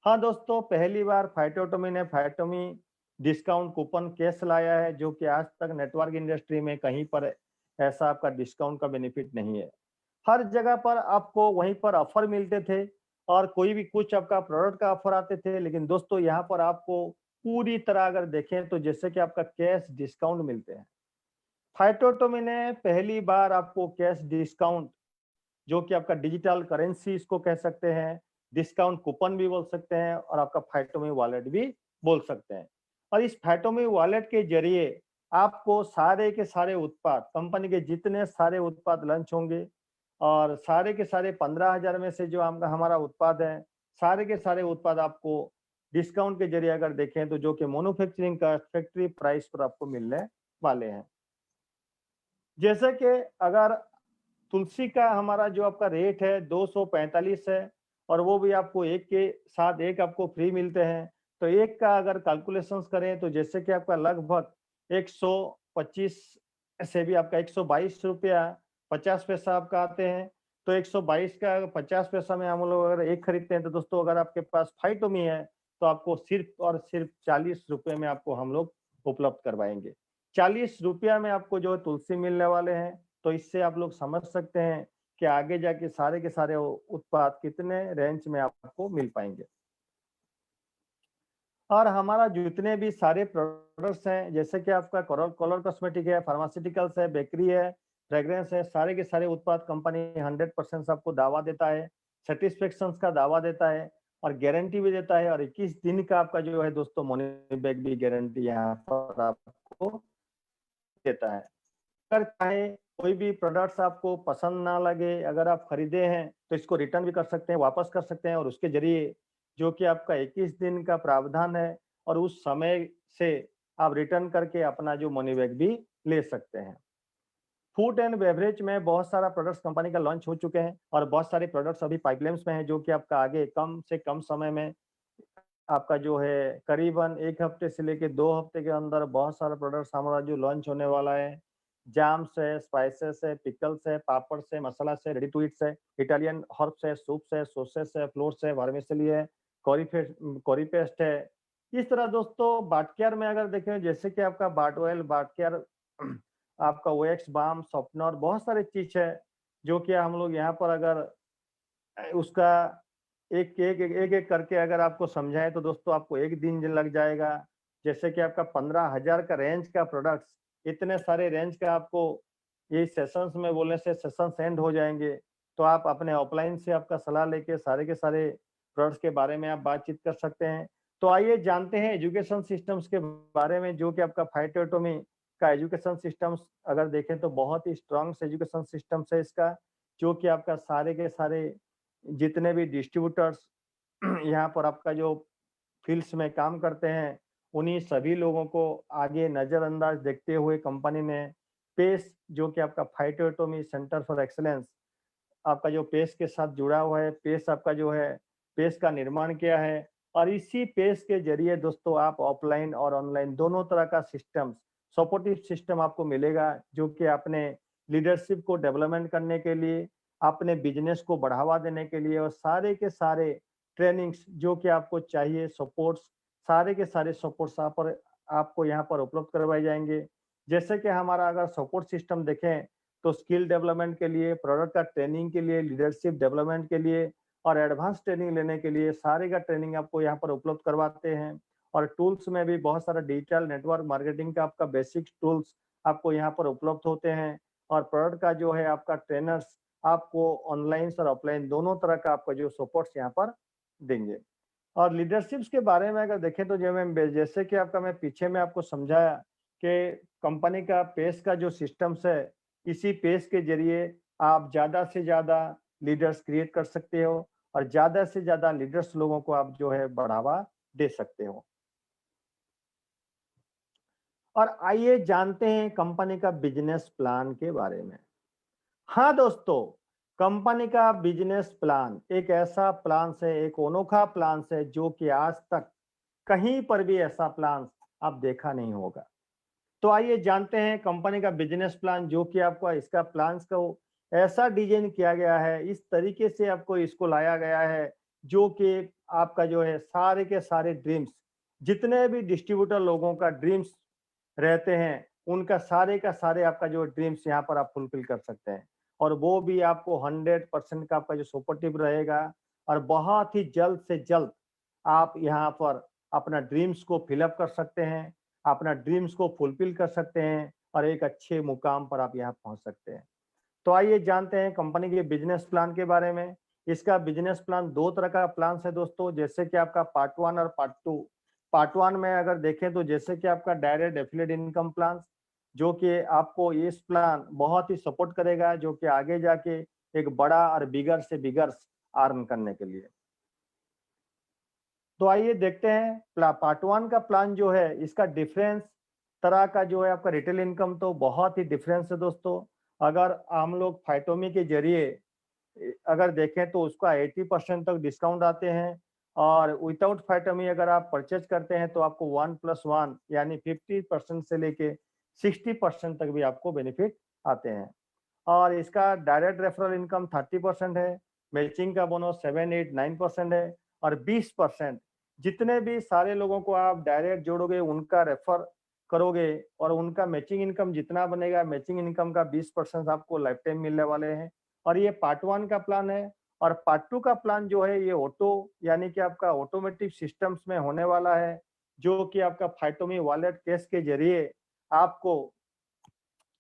हाँ दोस्तों, पहली बार फाइटोटोमी ने फाइटोमी डिस्काउंट कूपन कैश लाया है, जो कि आज तक नेटवर्क इंडस्ट्री में कहीं पर ऐसा आपका डिस्काउंट का बेनिफिट नहीं है। हर जगह पर आपको वहीं पर ऑफर मिलते थे और कोई भी कुछ आपका प्रोडक्ट का ऑफर आते थे, लेकिन दोस्तों यहाँ पर आपको पूरी तरह अगर देखें तो जैसे कि आपका कैश डिस्काउंट मिलते हैं। फाइटोटोमी ने पहली बार आपको कैश डिस्काउंट, जो कि आपका डिजिटल करेंसी इसको कह सकते हैं, डिस्काउंट कूपन भी बोल सकते हैं और आपका फाइटोमी वॉलेट भी बोल सकते हैं। और इस फाइटोमी वॉलेट के ज़रिए आपको सारे के सारे उत्पाद, कंपनी के जितने सारे उत्पाद लॉन्च होंगे और सारे के सारे 15,000 में से जो आपका हमारा उत्पाद है, सारे के सारे उत्पाद आपको डिस्काउंट के ज़रिए अगर देखें तो जो कि मैन्युफैक्चरिंग का फैक्ट्री प्राइस पर आपको मिलने वाले हैं। जैसे कि अगर तुलसी का हमारा जो आपका रेट है 245 है और वो भी आपको एक के साथ एक आपको फ्री मिलते हैं। तो एक का अगर कैलकुलेशंस करें तो जैसे कि आपका लगभग 125 से भी आपका 122 रुपया 50 पैसा आपका आते हैं। तो 122 का 50 पैसा में हम लोग अगर एक खरीदते हैं तो दोस्तों अगर आपके पास फाइटोमी है तो आपको सिर्फ और सिर्फ 40 रुपए में आपको हम लोग उपलब्ध करवाएँगे। 40 रुपया में आपको जो है तुलसी मिलने वाले हैं। तो इससे आप लोग समझ सकते हैं कि आगे जाके सारे के सारे उत्पाद कितने रेंज में आपको मिल पाएँगे। और हमारा जितने भी सारे प्रोडक्ट्स हैं, जैसे कि आपका कलर कलर कॉस्मेटिक है, फार्मास्यूटिकल्स है, बेकरी है, फ्रेग्रेंस है, सारे के सारे उत्पाद कंपनी 100% आपको दावा देता है, सैटिस्फैक्शंस का दावा देता है और गारंटी भी देता है और 21 दिन का आपका जो है दोस्तों मनी बैक भी गारंटी यहाँ पर आपको देता है। अगर चाहे कोई भी प्रोडक्ट्स आपको पसंद ना लगे, अगर आप खरीदे हैं, तो इसको रिटर्न भी कर सकते हैं, वापस कर सकते हैं और उसके ज़रिए जो कि आपका 21 दिन का प्रावधान है और उस समय से आप रिटर्न करके अपना जो मनी बैक भी ले सकते हैं। फूड एंड बेवरेज में बहुत सारा प्रोडक्ट्स कंपनी का लॉन्च हो चुके हैं और बहुत सारे प्रोडक्ट्स अभी पाइपलाइन्स में हैं, जो कि आपका आगे कम से कम समय में आपका जो है करीबन 1 हफ्ते से लेके 2 हफ्ते के अंदर बहुत सारा प्रोडक्ट्स हमारा जो लॉन्च होने वाला है। जैम्स है, स्पाइसेस है, पिकल्स है, पापड्स है, मसालास है, रेडी टू ईट्स है, इटालियन हर्ब्स है, सूप्स है, सॉसेस है, फ्लोर्स है, वर्मिसेली है, करी पेस्ट है। इस तरह दोस्तों बाटकेयर में अगर देखें जैसे कि आपका बाट ऑयल, बाटकेयर आपका ओएक्स बाम, सॉफ्टनर बहुत सारी चीज़ है, जो कि हम लोग यहाँ पर अगर उसका एक-एक करके अगर आपको समझाएँ तो दोस्तों आपको 1 दिन लग जाएगा। जैसे कि आपका 15,000 का रेंज का प्रोडक्ट्स, इतने सारे रेंज का आपको ये सेशंस में बोलने से सेशंस एंड हो जाएँगे। तो आप अपने ऑफलाइन से आपका सलाह लेके सारे के सारे प्रोडक्ट्स के बारे में आप बातचीत कर सकते हैं। तो आइए जानते हैं एजुकेशन सिस्टम्स के बारे में, जो कि आपका फाइटोटोमी का एजुकेशन सिस्टम्स अगर देखें तो बहुत ही स्ट्रॉन्ग एजुकेशन सिस्टम्स है इसका, जो कि आपका सारे के सारे जितने भी डिस्ट्रीब्यूटर्स यहाँ पर आपका जो फील्ड्स में काम करते हैं, उन्हीं सभी लोगों को आगे नज़रअंदाज देखते हुए कंपनी ने पेस, जो कि आपका फाइटोटोमी सेंटर फॉर एक्सीलेंस, आपका जो पेस के साथ जुड़ा हुआ है, पेस आपका जो है, पेस का निर्माण किया है। और इसी पेस के ज़रिए दोस्तों आप ऑफ़लाइन और ऑनलाइन दोनों तरह का सिस्टम्स, सपोर्टिव सिस्टम आपको मिलेगा, जो कि अपने लीडरशिप को डेवलपमेंट करने के लिए, अपने बिज़नेस को बढ़ावा देने के लिए और सारे के सारे ट्रेनिंग्स जो कि आपको चाहिए, सपोर्ट्स, सारे के सारे सपोर्ट्स आप पर आपको यहाँ पर उपलब्ध करवाए जाएँगे। जैसे कि हमारा अगर सपोर्ट सिस्टम देखें, तो स्किल डेवलपमेंट के लिए, प्रोडक्ट का ट्रेनिंग के लिए, लीडरशिप डेवलपमेंट के लिए और एडवांस ट्रेनिंग लेने के लिए सारे का ट्रेनिंग आपको यहाँ पर उपलब्ध करवाते हैं। और टूल्स में भी बहुत सारा डिजिटल नेटवर्क मार्केटिंग का आपका बेसिक टूल्स आपको यहाँ पर उपलब्ध होते हैं। और प्रोडक्ट का जो है आपका ट्रेनर्स आपको ऑनलाइन और ऑफलाइन दोनों तरह का आपका जो सपोर्ट्स यहाँ पर देंगे। और लीडरशिप्स के बारे में अगर देखें तो जैसे कि आपका मैं पीछे में आपको समझाया कि कंपनी का पेस का जो सिस्टम्स है, इसी पेस के ज़रिए आप ज़्यादा से ज़्यादा लीडर्स क्रिएट कर सकते हो और ज़्यादा से ज़्यादा लीडर्स लोगों को आप जो है बढ़ावा दे सकते हो। और आइए जानते हैं कंपनी का बिज़नेस प्लान के बारे में। हाँ दोस्तों, कंपनी का बिज़नेस प्लान एक ऐसा प्लान है, एक अनोखा प्लान है, जो कि आज तक कहीं पर भी ऐसा प्लान आप देखा नहीं होगा। तो आइए जानते हैं कंपनी का बिजनेस प्लान, जो कि आपको इसका प्लान्स को ऐसा डिजाइन किया गया है, इस तरीके से आपको इसको लाया गया है, जो कि आपका जो है सारे के सारे ड्रीम्स, जितने भी डिस्ट्रीब्यूटर लोगों का ड्रीम्स रहते हैं, उनका सारे का सारे आपका जो ड्रीम्स यहाँ पर आप फुलफिल कर सकते हैं। और वो भी आपको 100% का आपका जो सपोर्टिव रहेगा और बहुत ही जल्द से जल्द आप यहाँ पर अपना ड्रीम्स को फिलअप कर सकते हैं, अपना ड्रीम्स को फुलफिल कर सकते हैं और एक अच्छे मुकाम पर आप यहाँ पहुँच सकते हैं। तो आइए जानते हैं कंपनी के बिजनेस प्लान के बारे में। इसका बिजनेस प्लान 2 तरह का प्लान है दोस्तों, जैसे कि आपका पार्ट 1 और पार्ट 2। पार्ट 1 में अगर देखें तो जैसे कि आपका डायरेक्ट एफिलिएट इनकम प्लान, जो कि आपको इस प्लान बहुत ही सपोर्ट करेगा, जो कि आगे जाके एक बड़ा और बिगर से बिगर्स अर्न करने के लिए। तो आइए देखते हैं पार्ट 1 का प्लान जो है, इसका डिफरेंस तरह का जो है आपका रिटेल इनकम तो बहुत ही डिफरेंस है दोस्तों। अगर हम लोग फाइटोमी के जरिए अगर देखें तो उसका 80% तक डिस्काउंट आते हैं। और विदाउट फाइटोमी अगर आप परचेज करते हैं तो आपको 1+1 यानी 50% से लेके 60% तक भी आपको बेनिफिट आते हैं। और इसका डायरेक्ट रेफरल इनकम 30% है, मैचिंग का बोनस 7, 8, 9% है और 20% जितने भी सारे लोगों को आप डायरेक्ट जोड़ोगे, उनका रेफर करोगे और उनका मैचिंग इनकम जितना बनेगा, मैचिंग इनकम का 20% आपको लाइफ टाइम मिलने वाले हैं। और ये पार्ट 1 का प्लान है। और पार्ट 2 का प्लान जो है, ये ऑटो यानी कि आपका ऑटोमेटिक सिस्टम्स में होने वाला है, जो कि आपका फाइटोमी वॉलेट कैश के जरिए आपको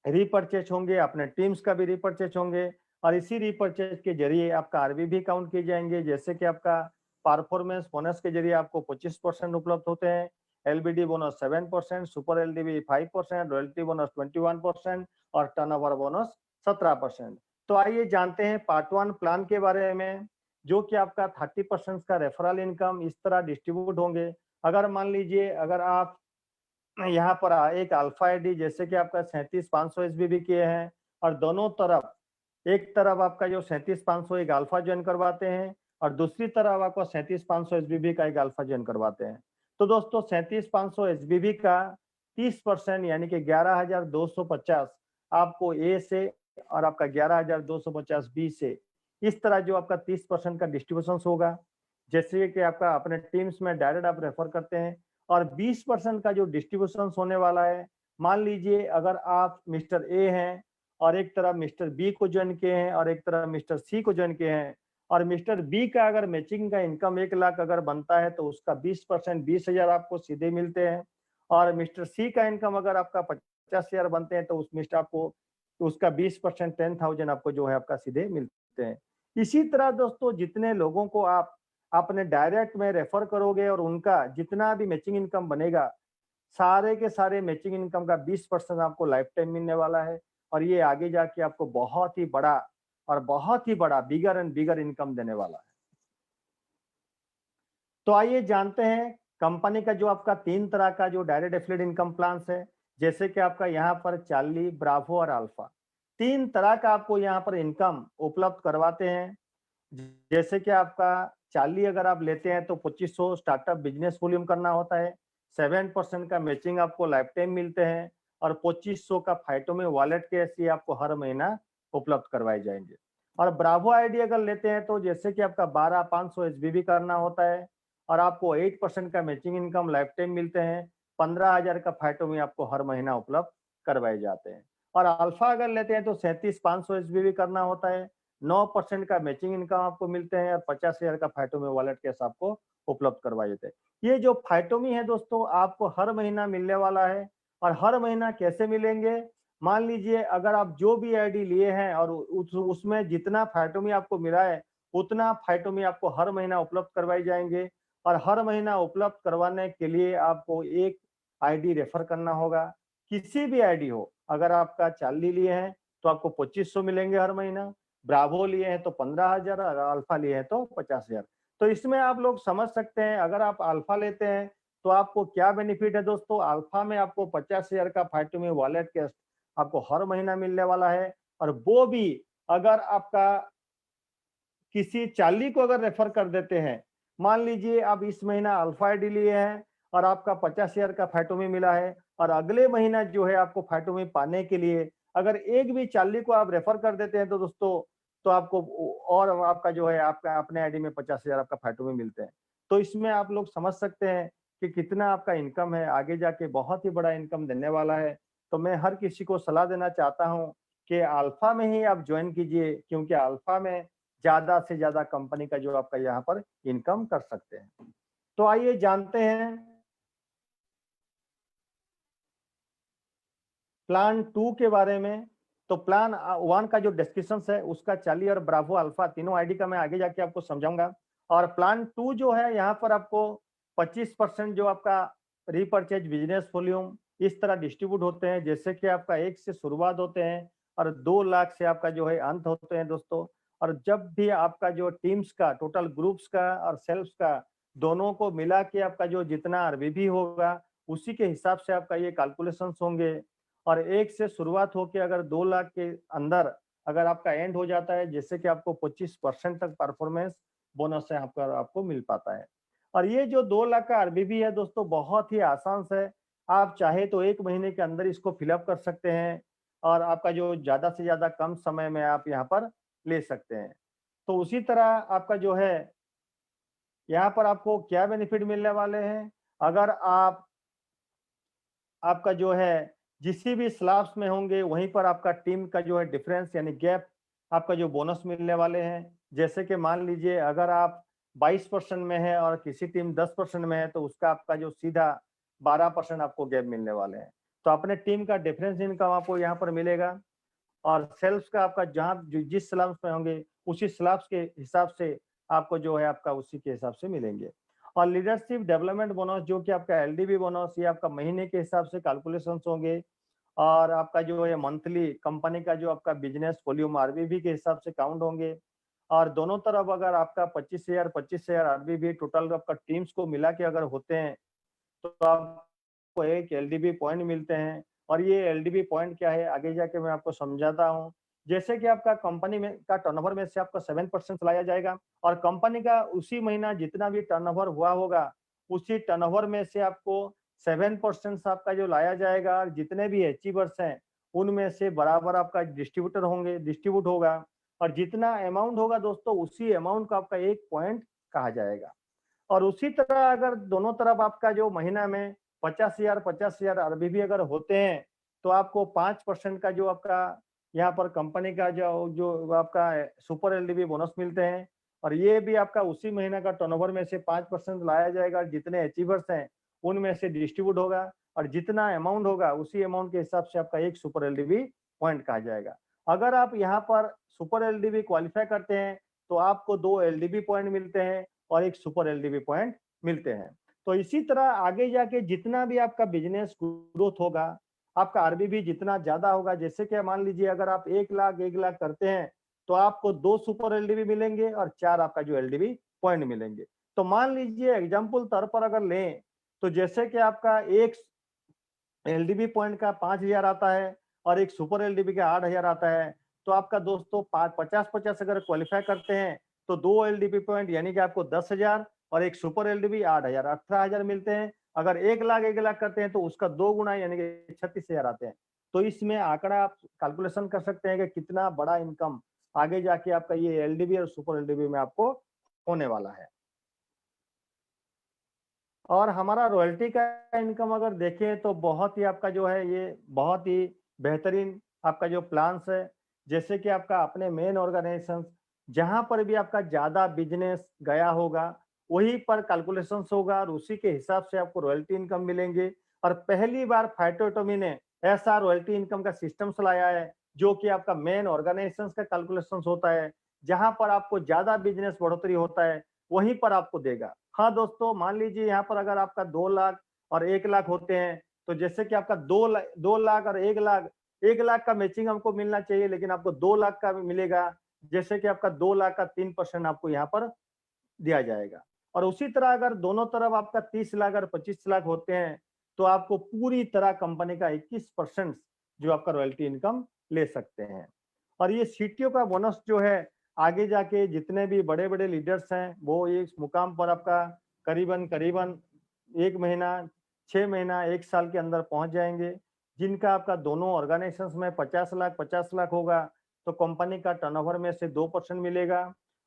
रीपरचेज होंगे, अपने टीम्स का भी रीपरचेज होंगे और इसी रीपरचेज के जरिए आपका आरबी काउंट किए जाएंगे। जैसे कि आपका परफॉर्मेंस बोनस के जरिए आपको 25% उपलब्ध होते हैं, LBD bonus 7%, super LDB 5%, royalty bonus 21% और टर्नओवर बोनस 17%। तो आइए जानते हैं पार्ट 1 प्लान के बारे में, जो कि आपका 30% का रेफरल इनकम इस तरह डिस्ट्रीब्यूट होंगे। अगर मान लीजिए अगर आप यहाँ पर एक अल्फा आईडी जैसे कि आपका 37,500 एसबीबी किए हैं और दोनों तरफ, एक तरफ आपका जो 37,500 एक अल्फा ज्वाइन करवाते हैं और दूसरी तरफ आपको 37,500 एसबीबी का एक अल्फा ज्वाइन करवाते हैं। तो दोस्तों 37,500 एसबीबी का 30% यानी कि 11,250 आपको ए से और आपका 11,250 बी से, इस तरह जो आपका 30% का डिस्ट्रीब्यूशन होगा। जैसे कि आपका अपने टीम्स में डायरेक्ट आप रेफर करते हैं और 20% का जो डिस्ट्रीब्यूशन होने वाला है, मान लीजिए अगर आप मिस्टर ए हैं और एक तरफ मिस्टर बी को ज्वाइन किए हैं और एक तरफ मिस्टर सी को ज्वाइन किए हैं और मिस्टर बी का अगर मैचिंग का इनकम 1 लाख अगर बनता है तो उसका 20% 20,000 आपको सीधे मिलते हैं। और मिस्टर सी का इनकम अगर आपका 50,000 बनते हैं तो उस मिस्टर आपको उसका 20% 10,000 आपको जो है आपका सीधे मिलता है। मिलते हैं। इसी तरह दोस्तों जितने लोगों को आप अपने डायरेक्ट में रेफर करोगे और उनका जितना भी मैचिंग इनकम बनेगा, सारे के सारे मैचिंग इनकम का 20% आपको लाइफ टाइम मिलने वाला है और ये आगे जाके आपको बहुत ही बड़ा और बहुत ही बड़ा बिगर एंड बिगर इनकम देने वाला है। तो आइए जानते हैं कंपनी का जो आपका 3 तरह का जो डायरेक्ट एफिलिएट इनकम प्लान्स है, जैसे कि आपका यहाँ पर चार्ली, ब्रावो और अल्फा। 3 तरह का आपको यहाँ पर इनकम उपलब्ध करवाते हैं। जैसे कि आपका चार्ली अगर आप लेते हैं तो 2500 स्टार्टअप बिजनेस वॉल्यूम करना होता है, 7% का मैचिंग आपको लाइफ टाइम मिलते हैं और 2500 का फाइटोमी वॉलेट के ऐसे आपको हर महीना उपलब्ध करवाए जाएंगे। और ब्रावो आईडी अगर लेते हैं तो जैसे कि आपका 12500 एसबीबी करना होता है और आपको 8% का मैचिंग इनकम लाइफ टाइम मिलते हैं, 15,000 का फाइटोमी आपको हर महीना उपलब्ध करवाए जाते हैं। और अल्फा अगर लेते हैं तो 37,500 एसबीबी करना होता है, 9% का मैचिंग इनकम आपको मिलते हैं और 50,000 का फाइटोमी वॉलेट कैश आपको उपलब्ध करवाए जाते हैं। ये जो फाइटोमी है दोस्तों आपको हर महीना मिलने वाला है और हर महीना कैसे मिलेंगे? मान लीजिए अगर आप जो भी आईडी लिए हैं और उसमें जितना फाइटोमी आपको मिला है, उतना फाइटोमी आपको हर महीना उपलब्ध करवाए जाएंगे और हर महीना उपलब्ध करवाने के लिए आपको एक आईडी रेफर करना होगा। किसी भी आईडी हो, अगर आपका चार्ली लिए हैं तो आपको 2500 मिलेंगे हर महीना, ब्रावो लिए हैं तो 15,000 और अल्फा लिए हैं तो 50,000। तो इसमें आप लोग समझ सकते हैं अगर आप अल्फा लेते हैं तो आपको क्या बेनिफिट है दोस्तों। अल्फा में आपको 50,000 का फाइटोमी वॉलेट कैश आपको हर महीना मिलने वाला है और वो भी अगर आपका किसी चार्ली को अगर रेफर कर देते हैं, मान लीजिए आप इस महीना अल्फा आईडी लिए हैं और आपका 50,000 का फाइटोमी मिला है और अगले महीना जो है आपको फाइटोमी पाने के लिए अगर एक भी चार्ली को आप रेफर कर देते हैं तो दोस्तों तो आपको और आपका जो है आपका अपने आईडी में 50,000 आपका फाइटोमी मिलते हैं। तो इसमें आप लोग समझ सकते हैं कि कितना आपका इनकम है, आगे जाके बहुत ही बड़ा इनकम देने वाला है। तो मैं हर किसी को सलाह देना चाहता हूँ कि अल्फा में ही आप ज्वाइन कीजिए, क्योंकि अल्फा में ज़्यादा से ज़्यादा कंपनी का जो आपका यहाँ पर इनकम कर सकते हैं। तो आइए जानते हैं प्लान 2 के बारे में। तो प्लान 1 का जो डिस्कशन है उसका चार्ली और ब्रावो अल्फा तीनों आईडी का मैं आगे जाके आपको समझाऊंगा। और प्लान 2 जो है यहाँ पर आपको 25% जो आपका रीपरचेज बिजनेस वॉल्यूम इस तरह डिस्ट्रीब्यूट होते हैं, जैसे कि आपका 1 से शुरुआत होते हैं और 2 लाख से आपका जो है अंत होते हैं दोस्तों। और जब भी आपका जो टीम्स का टोटल ग्रुप्स का और सेल्फ्स का दोनों को मिला के आपका जो जितना आरबीबी होगा उसी के हिसाब से आपका ये कैलकुलेशंस होंगे। और 1 से शुरुआत होके अगर 2 लाख के अंदर अगर आपका एंड हो जाता है, जैसे कि आपको 25% तक परफॉर्मेंस बोनस है आपका आपको मिल पाता है। और ये जो 2 लाख का आरबीबी है दोस्तों बहुत ही आसान है। आप चाहे तो 1 महीने के अंदर इसको फिलअप कर सकते हैं और आपका जो ज़्यादा से ज़्यादा कम समय में आप यहाँ पर ले सकते हैं। तो उसी तरह आपका जो है यहाँ पर आपको क्या बेनिफिट मिलने वाले हैं, अगर आप आपका जो है जिस भी स्लैब्स में होंगे वहीं पर आपका टीम का जो है डिफरेंस यानी गैप आपका जो बोनस मिलने वाले हैं। जैसे कि मान लीजिए अगर आप 22% में है और किसी टीम 10% में है तो उसका आपका जो सीधा 12% आपको गैप मिलने वाले हैं। तो अपने टीम का डिफरेंस इनकम आपको यहाँ पर मिलेगा और सेल्स का आपका जहाँ जिस स्लम्स में होंगे उसी स्लैब्स के हिसाब से आपको जो है आपका उसी के हिसाब से मिलेंगे। और लीडरशिप डेवलपमेंट बोनस जो कि आपका एलडीबी बोनस ये आपका महीने के हिसाब से कैलकुलेशंस होंगे और आपका जो है मंथली कंपनी का जो आपका बिजनेस वॉल्यूम आरबीबी के हिसाब से काउंट होंगे। और दोनों तरफ अगर आपका 25,000 आरबीबी टोटल आपका टीम्स को मिला के अगर होते हैं तो आपको एक एलडीबी पॉइंट मिलते हैं। और ये एलडीबी पॉइंट क्या है आगे जाके मैं आपको समझाता हूँ। जैसे कि आपका कंपनी में का टर्नओवर में से आपका 7% लाया जाएगा और कंपनी का उसी महीना जितना भी टर्नओवर हुआ होगा उसी टर्नओवर में से आपको 7% आपका जो लाया जाएगा और जितने भी अचीवर्स हैं उनमें से बराबर आपका डिस्ट्रीब्यूट होगा और जितना अमाउंट होगा दोस्तों उसी अमाउंट का आपका एक पॉइंट कहा जाएगा। और उसी तरह अगर दोनों तरफ आपका जो महीना में 50,000 आरबीबी अगर होते हैं तो आपको 5% का जो आपका यहाँ पर कंपनी का जो जो आपका सुपर एलडीबी बोनस मिलते हैं। और ये भी आपका उसी महीना का टर्नओवर में से 5% लाया जाएगा और जितने अचीवर्स हैं उनमें से डिस्ट्रीब्यूट होगा और जितना अमाउंट होगा उसी अमाउंट के हिसाब से आपका एक सुपर एलडीबी पॉइंट कहा जाएगा। अगर आप यहाँ पर सुपर एलडीबी क्वालिफाई करते हैं तो आपको 2 एलडीबी पॉइंट मिलते हैं और 1 सुपर एलडीबी पॉइंट मिलते हैं। तो इसी तरह आगे जाके जितना भी आपका बिजनेस ग्रोथ होगा, आपका आरबीबी जितना ज्यादा होगा, जैसे कि मान लीजिए अगर आप 1 लाख करते हैं तो आपको 2 सुपर एलडीबी मिलेंगे और 4 आपका जो एलडीबी पॉइंट मिलेंगे। तो मान लीजिए एग्जाम्पल तौर पर अगर लें तो जैसे कि आपका एक एलडीबी पॉइंट का 5,000 आता है और एक सुपर एलडीबी का 8,000 आता है, तो आपका दोस्तों 50-50 अगर क्वालिफाई करते हैं तो 2 एलडीबी पॉइंट यानी कि आपको 10,000 और एक सुपर एलडीबी 8,000 18,000 मिलते हैं। अगर 1 लाख करते हैं तो उसका 2 गुना यानी कि 36,000 आते हैं। तो इसमें आंकड़ा आप कैलकुलेशन कर सकते हैं कि कितना बड़ा इनकम आगे जाके आपका ये एलडीबी और सुपर एलडीबी में आपको होने वाला है। और हमारा रॉयल्टी का इनकम अगर देखें तो बहुत ही आपका जो है ये बहुत ही बेहतरीन आपका जो प्लान्स है। जैसे कि आपका अपने मेन ऑर्गेनाइजेशन जहां पर भी आपका ज्यादा बिजनेस गया होगा वहीं पर कैलकुलेशंस होगा और उसी के हिसाब से आपको रॉयल्टी इनकम मिलेंगे। और पहली बार फाइटोटोमी ने ऐसा रॉयल्टी इनकम का सिस्टम चलाया है जो कि आपका मेन ऑर्गेनाइजेशन का कैलकुलेशन होता है। जहां पर आपको ज्यादा बिजनेस बढ़ोतरी होता है वहीं पर आपको देगा। हाँ दोस्तों, मान लीजिए यहाँ पर अगर आपका 2 लाख और 1 लाख होते हैं तो जैसे कि आपका 2 लाख और 1 लाख का मैचिंग हमको मिलना चाहिए लेकिन आपको 2 लाख का मिलेगा। जैसे कि आपका 2 लाख का 3% आपको यहाँ पर दिया जाएगा। और उसी तरह अगर दोनों तरफ आपका 30 लाख और 25 लाख होते हैं तो आपको पूरी तरह कंपनी का 21% जो आपका रॉयल्टी इनकम ले सकते हैं। और ये सीटीओ का बोनस जो है आगे जाके जितने भी बड़े बड़े लीडर्स हैं वो इस मुकाम पर आपका करीबन करीबन 1 महीना 6 महीना 1 साल के अंदर पहुंच जाएंगे। जिनका आपका दोनों ऑर्गेनाइजेशंस में 50 लाख होगा तो कंपनी का टर्नओवर में से 2% मिलेगा।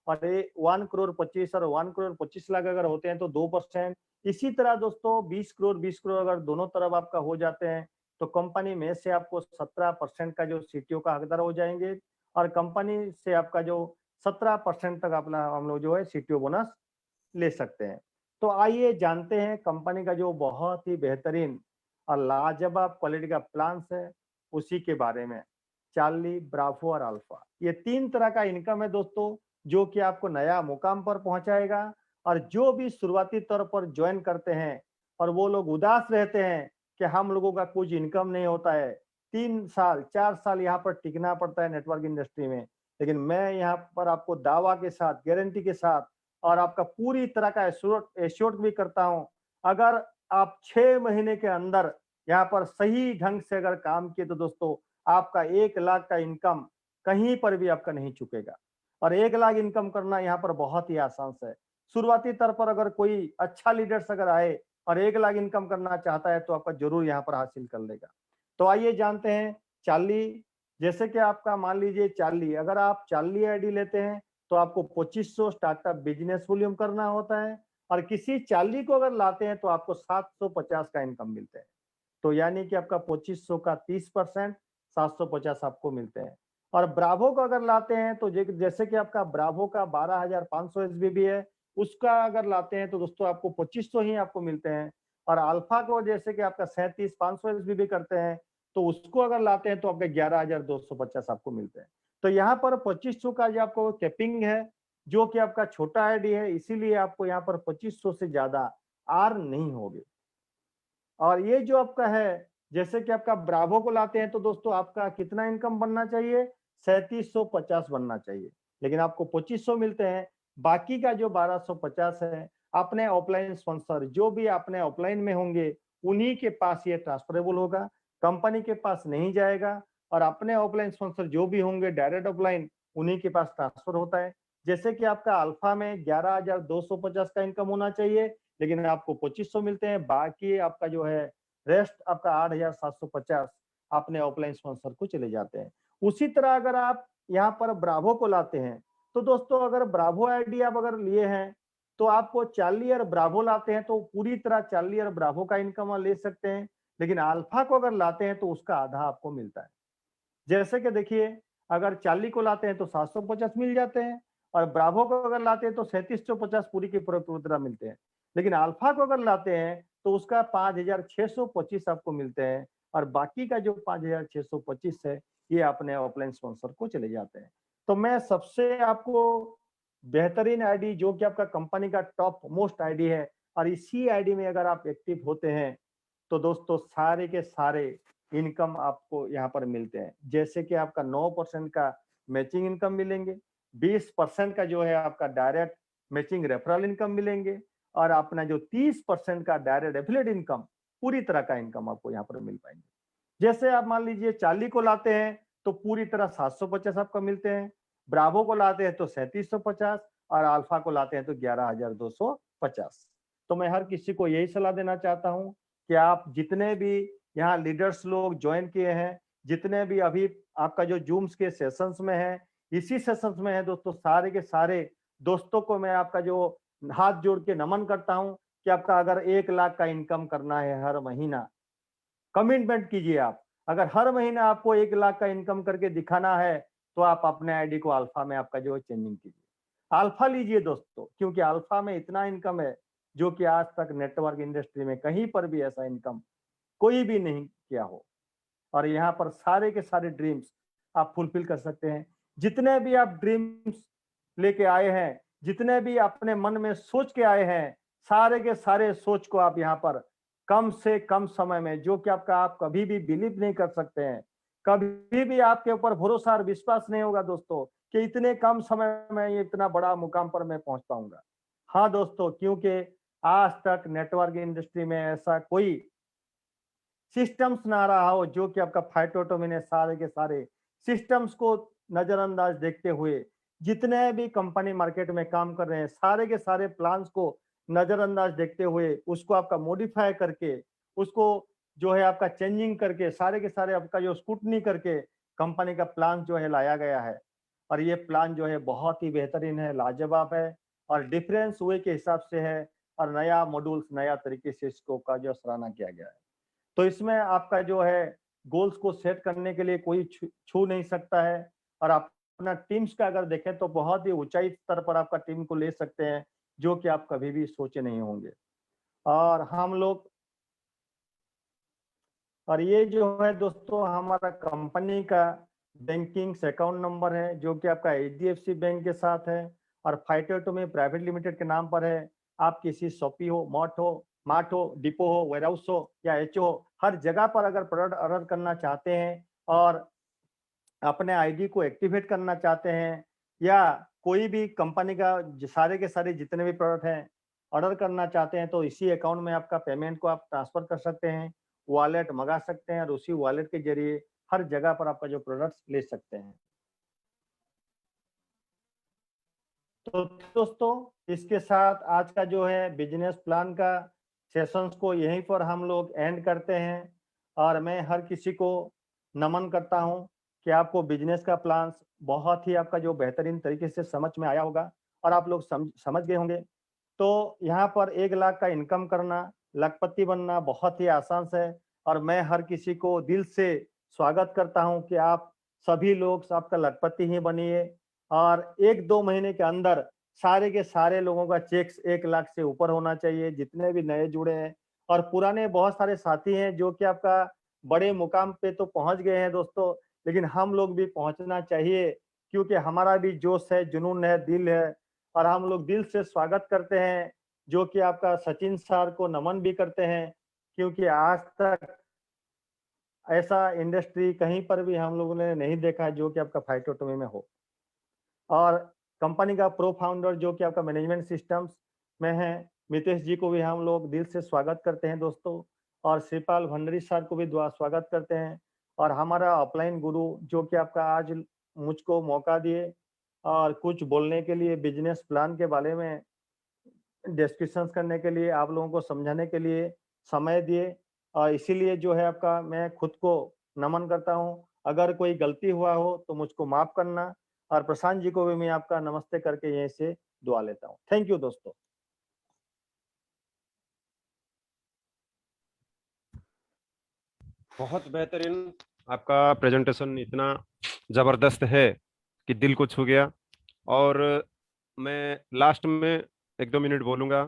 और ये 1 करोड़ 25 और 1 करोड़ 25 लाख अगर होते हैं तो 2%। इसी तरह दोस्तों 20 करोड़ अगर दोनों तरफ आपका हो जाते हैं तो कंपनी में से आपको 17% का जो सीटीओ का हकदार हो जाएंगे और कंपनी से आपका जो 17% तक अपना हम लोग जो है सीटीओ बोनस ले सकते हैं। तो आइए जानते हैं कंपनी का जो बहुत ही बेहतरीन और लाजवाब क्वालिटी का प्लान्स है उसी के बारे में। चार्ली, ब्रावो और अल्फा, ये 3 तरह का इनकम है दोस्तों जो कि आपको नया मुकाम पर पहुंचाएगा। और जो भी शुरुआती तौर पर ज्वाइन करते हैं और वो लोग उदास रहते हैं कि हम लोगों का कुछ इनकम नहीं होता है, 3 साल 4 साल यहाँ पर टिकना पड़ता है नेटवर्क इंडस्ट्री में, लेकिन मैं यहाँ पर आपको दावा के साथ गारंटी के साथ और आपका पूरी तरह का एश्योर्ड भी करता हूँ। अगर आप 6 महीने के अंदर यहाँ पर सही ढंग से अगर काम किए तो दोस्तों आपका 1 लाख का इनकम कहीं पर भी आपका नहीं चुकेगा। और 1 लाख इनकम करना यहाँ पर बहुत ही आसान है। शुरुआती तौर पर अगर कोई अच्छा लीडर्स अगर आए और 1 लाख इनकम करना चाहता है तो आपका जरूर यहाँ पर हासिल कर लेगा। तो आइए जानते हैं चार्ली। जैसे कि आपका मान लीजिए चार्ली, अगर आप चार्ली आईडी लेते हैं तो आपको 2500 स्टार्टअप बिजनेस वॉल्यूम करना होता है और किसी चार्ली को अगर लाते हैं तो आपको 750 का इनकम मिलते हैं। तो यानी कि आपका 2500 का 30% 750 आपको मिलते हैं। और ब्रावो को अगर लाते हैं तो जैसे कि आपका ब्रावो का 12,500 एसबीबी है, उसका अगर लाते हैं तो दोस्तों आपको 2500 ही आपको मिलते हैं। और अल्फा को जैसे कि आपका 37,500 एसबीबी करते हैं तो उसको अगर लाते हैं तो आपके 11,250 आपको मिलते हैं। तो यहाँ पर 2500 का जो आपको कैपिंग है जो कि आपका छोटा आईडी है, इसीलिए आपको यहाँ पर 2500 से ज्यादा आर नहीं होगी। और ये जो आपका है जैसे कि आपका ब्रावो को लाते हैं तो दोस्तों आपका कितना इनकम बनना चाहिए, 3750 बनना चाहिए, लेकिन आपको 2500 मिलते हैं। बाकी का जो 1250 है अपने ऑफलाइन स्पॉन्सर जो भी अपने ऑफलाइन में होंगे उन्हीं के पास ये ट्रांसफरेबल होगा, कंपनी के पास नहीं जाएगा। और अपने ऑफलाइन स्पॉन्सर जो भी होंगे डायरेक्ट ऑफलाइन उन्हीं के पास ट्रांसफर होता है। जैसे कि आपका अल्फा में 11,250 का इनकम होना चाहिए लेकिन आपको 2500 मिलते हैं, बाकी आपका जो है रेस्ट आपका 8,750 अपने ऑफलाइन स्पॉन्सर को चले जाते हैं। उसी तरह अगर आप यहाँ पर ब्रावो को लाते हैं तो दोस्तों अगर ब्रावो आईडी आप अगर लिए हैं तो आपको चार्ली और ब्रावो लाते हैं तो पूरी तरह चार्ली और ब्रावो का इनकम ले सकते हैं, लेकिन अल्फा को अगर लाते हैं तो उसका आधा आपको मिलता है। जैसे कि देखिए अगर चार्ली को लाते हैं तो 750 मिल जाते हैं और ब्रावो को अगर लाते हैं तो 3750 पूरी की पूरी तरह मिलते हैं, लेकिन अल्फा को अगर लाते हैं तो उसका 5,625 आपको मिलते हैं। और बाकी का जो 5,625 है ये अपने ऑफलाइन स्पॉन्सर को चले जाते हैं। तो मैं सबसे आपको बेहतरीन आईडी जो कि आपका कंपनी का टॉप मोस्ट आईडी है और इसी आईडी में अगर आप एक्टिव होते हैं तो दोस्तों सारे के सारे इनकम आपको यहाँ पर मिलते हैं। जैसे कि आपका 9% का मैचिंग इनकम मिलेंगे, 20% का जो है आपका डायरेक्ट मैचिंग रेफरल इनकम मिलेंगे और अपना जो 30% का डायरेक्ट एफिलिएट इनकम पूरी तरह का इनकम आपको यहाँ पर मिल पाएंगे। जैसे आप मान लीजिए 40 को लाते हैं तो पूरी तरह 750 आपको मिलते हैं, ब्रावो को लाते हैं तो 3750 और अल्फा को लाते हैं तो 11,250। तो मैं हर किसी को यही सलाह देना चाहता हूँ कि आप जितने भी यहाँ लीडर्स लोग ज्वाइन किए हैं, जितने भी अभी आपका जो जूम्स के सेशंस में है, इसी सेशंस में है दोस्तों, सारे के सारे दोस्तों को मैं आपका जो हाथ जोड़ के नमन करता हूँ कि आपका अगर 1 लाख का इनकम करना है हर महीना, कमिटमेंट कीजिए आप। अगर हर महीना आपको 1 लाख का इनकम करके दिखाना है तो आप अपने आईडी को अल्फा में आपका जो है चेंजिंग कीजिए। अल्फा लीजिए दोस्तों, क्योंकि अल्फा में इतना इनकम है जो कि आज तक नेटवर्क इंडस्ट्री में कहीं पर भी ऐसा इनकम कोई भी नहीं किया हो। और यहाँ पर सारे के सारे ड्रीम्स आप फुलफिल कर सकते हैं। जितने भी आप ड्रीम्स लेके आए हैं, जितने भी अपने मन में सोच के आए हैं, सारे के सारे सोच को आप यहाँ पर कम से कम समय में, जो कि आपका आप कभी भी बिलीव नहीं कर सकते हैं, कभी भी आपके ऊपर भरोसा और विश्वास नहीं होगा दोस्तों कि इतने कम समय में ये इतना बड़ा मुकाम पर मैं पहुंच पाऊंगा। हाँ दोस्तों, क्योंकि आज तक नेटवर्क इंडस्ट्री में ऐसा कोई सिस्टम्स ना रहा हो जो कि आपका फाइटोटोमी ने सारे के सारे सिस्टम्स को नजरअंदाज देखते हुए जितने भी कंपनी मार्केट में काम कर रहे हैं, सारे के सारे प्लान्स को नजरअंदाज देखते हुए उसको आपका मॉडिफाई करके, उसको जो है आपका चेंजिंग करके, सारे के सारे आपका जो स्क्रूटनी करके कंपनी का प्लान जो है लाया गया है। और ये प्लान जो है बहुत ही बेहतरीन है, लाजवाब है और डिफरेंस वे के हिसाब से है और नया मॉड्यूल्स, नया तरीके से इसको का जो सराहना किया गया है। तो इसमें आपका जो है गोल्स को सेट करने के लिए कोई छू नहीं सकता है और आप अपना टीम्स का अगर देखें तो बहुत ही ऊंचाई स्तर पर आपका टीम को ले सकते हैं जो कि आप कभी भी सोचे नहीं होंगे। और हम लोग, और ये जो है दोस्तों हमारा कंपनी का बैंकिंग अकाउंट नंबर है जो कि आपका एचडीएफसी बैंक के साथ है और फाइटोटोमी प्राइवेट लिमिटेड के नाम पर है। आप किसी शॉपी हो, मार्ट हो, डिपो हो, वेयरहाउस हो या एचओ हो, हर जगह पर अगर प्रोडक्ट ऑर्डर करना चाहते हैं और अपने आईडी को एक्टिवेट करना चाहते हैं या कोई भी कंपनी का सारे के सारे जितने भी प्रोडक्ट हैं ऑर्डर करना चाहते हैं तो इसी अकाउंट में आपका पेमेंट को आप ट्रांसफर कर सकते हैं, वॉलेट मंगा सकते हैं और उसी वॉलेट के जरिए हर जगह पर आपका जो प्रोडक्ट्स ले सकते हैं। तो दोस्तों इसके साथ आज का जो है बिजनेस प्लान का सेशंस को यहीं पर हम लोग एंड करते हैं और मैं हर किसी को नमन करता हूं कि आपको बिजनेस का प्लान बहुत ही आपका जो बेहतरीन तरीके से समझ में आया होगा और आप लोग समझ गए होंगे। तो यहाँ पर 1 लाख का इनकम करना, लखपति बनना बहुत ही आसान है और मैं हर किसी को दिल से स्वागत करता हूँ कि आप सभी लोग आपका लखपति ही बनिए और 1-2 महीने के अंदर सारे के सारे लोगों का चेक्स 1 लाख से ऊपर होना चाहिए, जितने भी नए जुड़े हैं और पुराने बहुत सारे साथी हैं जो कि आपका बड़े मुकाम पे तो पहुंच गए हैं दोस्तों, लेकिन हम लोग भी पहुंचना चाहिए क्योंकि हमारा भी जोश है, जुनून है, दिल है और हम लोग दिल से स्वागत करते हैं जो कि आपका सचिन सर को नमन भी करते हैं क्योंकि आज तक ऐसा इंडस्ट्री कहीं पर भी हम लोगों ने नहीं देखा है जो कि आपका फाइटोटोमी में हो। और कंपनी का प्रो फाउंडर जो कि आपका मैनेजमेंट सिस्टम्स में है, मितेश जी को भी हम लोग दिल से स्वागत करते हैं दोस्तों और श्रीपाल भंडारी सर को भी दुआ स्वागत करते हैं और हमारा ऑफलाइन गुरु जो कि आपका आज मुझको मौका दिए और कुछ बोलने के लिए, बिजनेस प्लान के बारे में डिस्कशंस करने के लिए, आप लोगों को समझाने के लिए समय दिए और इसीलिए जो है आपका मैं खुद को नमन करता हूँ। अगर कोई गलती हुआ हो तो मुझको माफ करना और प्रशांत जी को भी मैं आपका नमस्ते करके यहीं से दुआ लेता हूँ। थैंक यू दोस्तों। बहुत बेहतरीन, आपका प्रेजेंटेशन इतना जबरदस्त है कि दिल को छू गया। और मैं लास्ट में 1-2 मिनट बोलूंगा।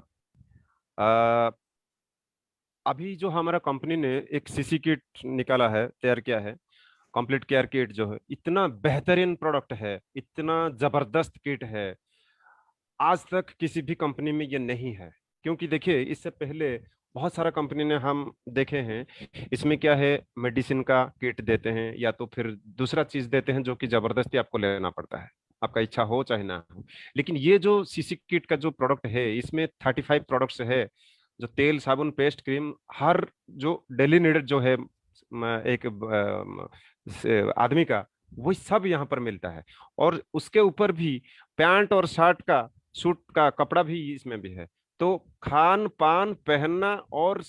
अभी जो हमारा कंपनी ने एक सीसी किट निकाला है, तैयार किया है, कंप्लीट केयर किट जो है, इतना बेहतरीन प्रोडक्ट है, इतना जबरदस्त किट है, आज तक किसी भी कंपनी में ये नहीं है। क्योंकि देखिए इससे पहले बहुत सारा कंपनी ने हम देखे हैं, इसमें क्या है, मेडिसिन का किट देते हैं या तो फिर दूसरा चीज देते हैं जो कि जबरदस्ती आपको लेना पड़ता है, आपका इच्छा हो चाहे ना हो। लेकिन ये जो सीसी किट का जो प्रोडक्ट है, इसमें 35 प्रोडक्ट्स है, जो तेल साबुन पेस्ट क्रीम, हर जो डेली नीडेड जो है एक आदमी का, वही सब यहाँ पर मिलता है। और उसके ऊपर भी पैंट और शर्ट का, सूट का कपड़ा भी इसमें भी है। तो खान पान पहनना और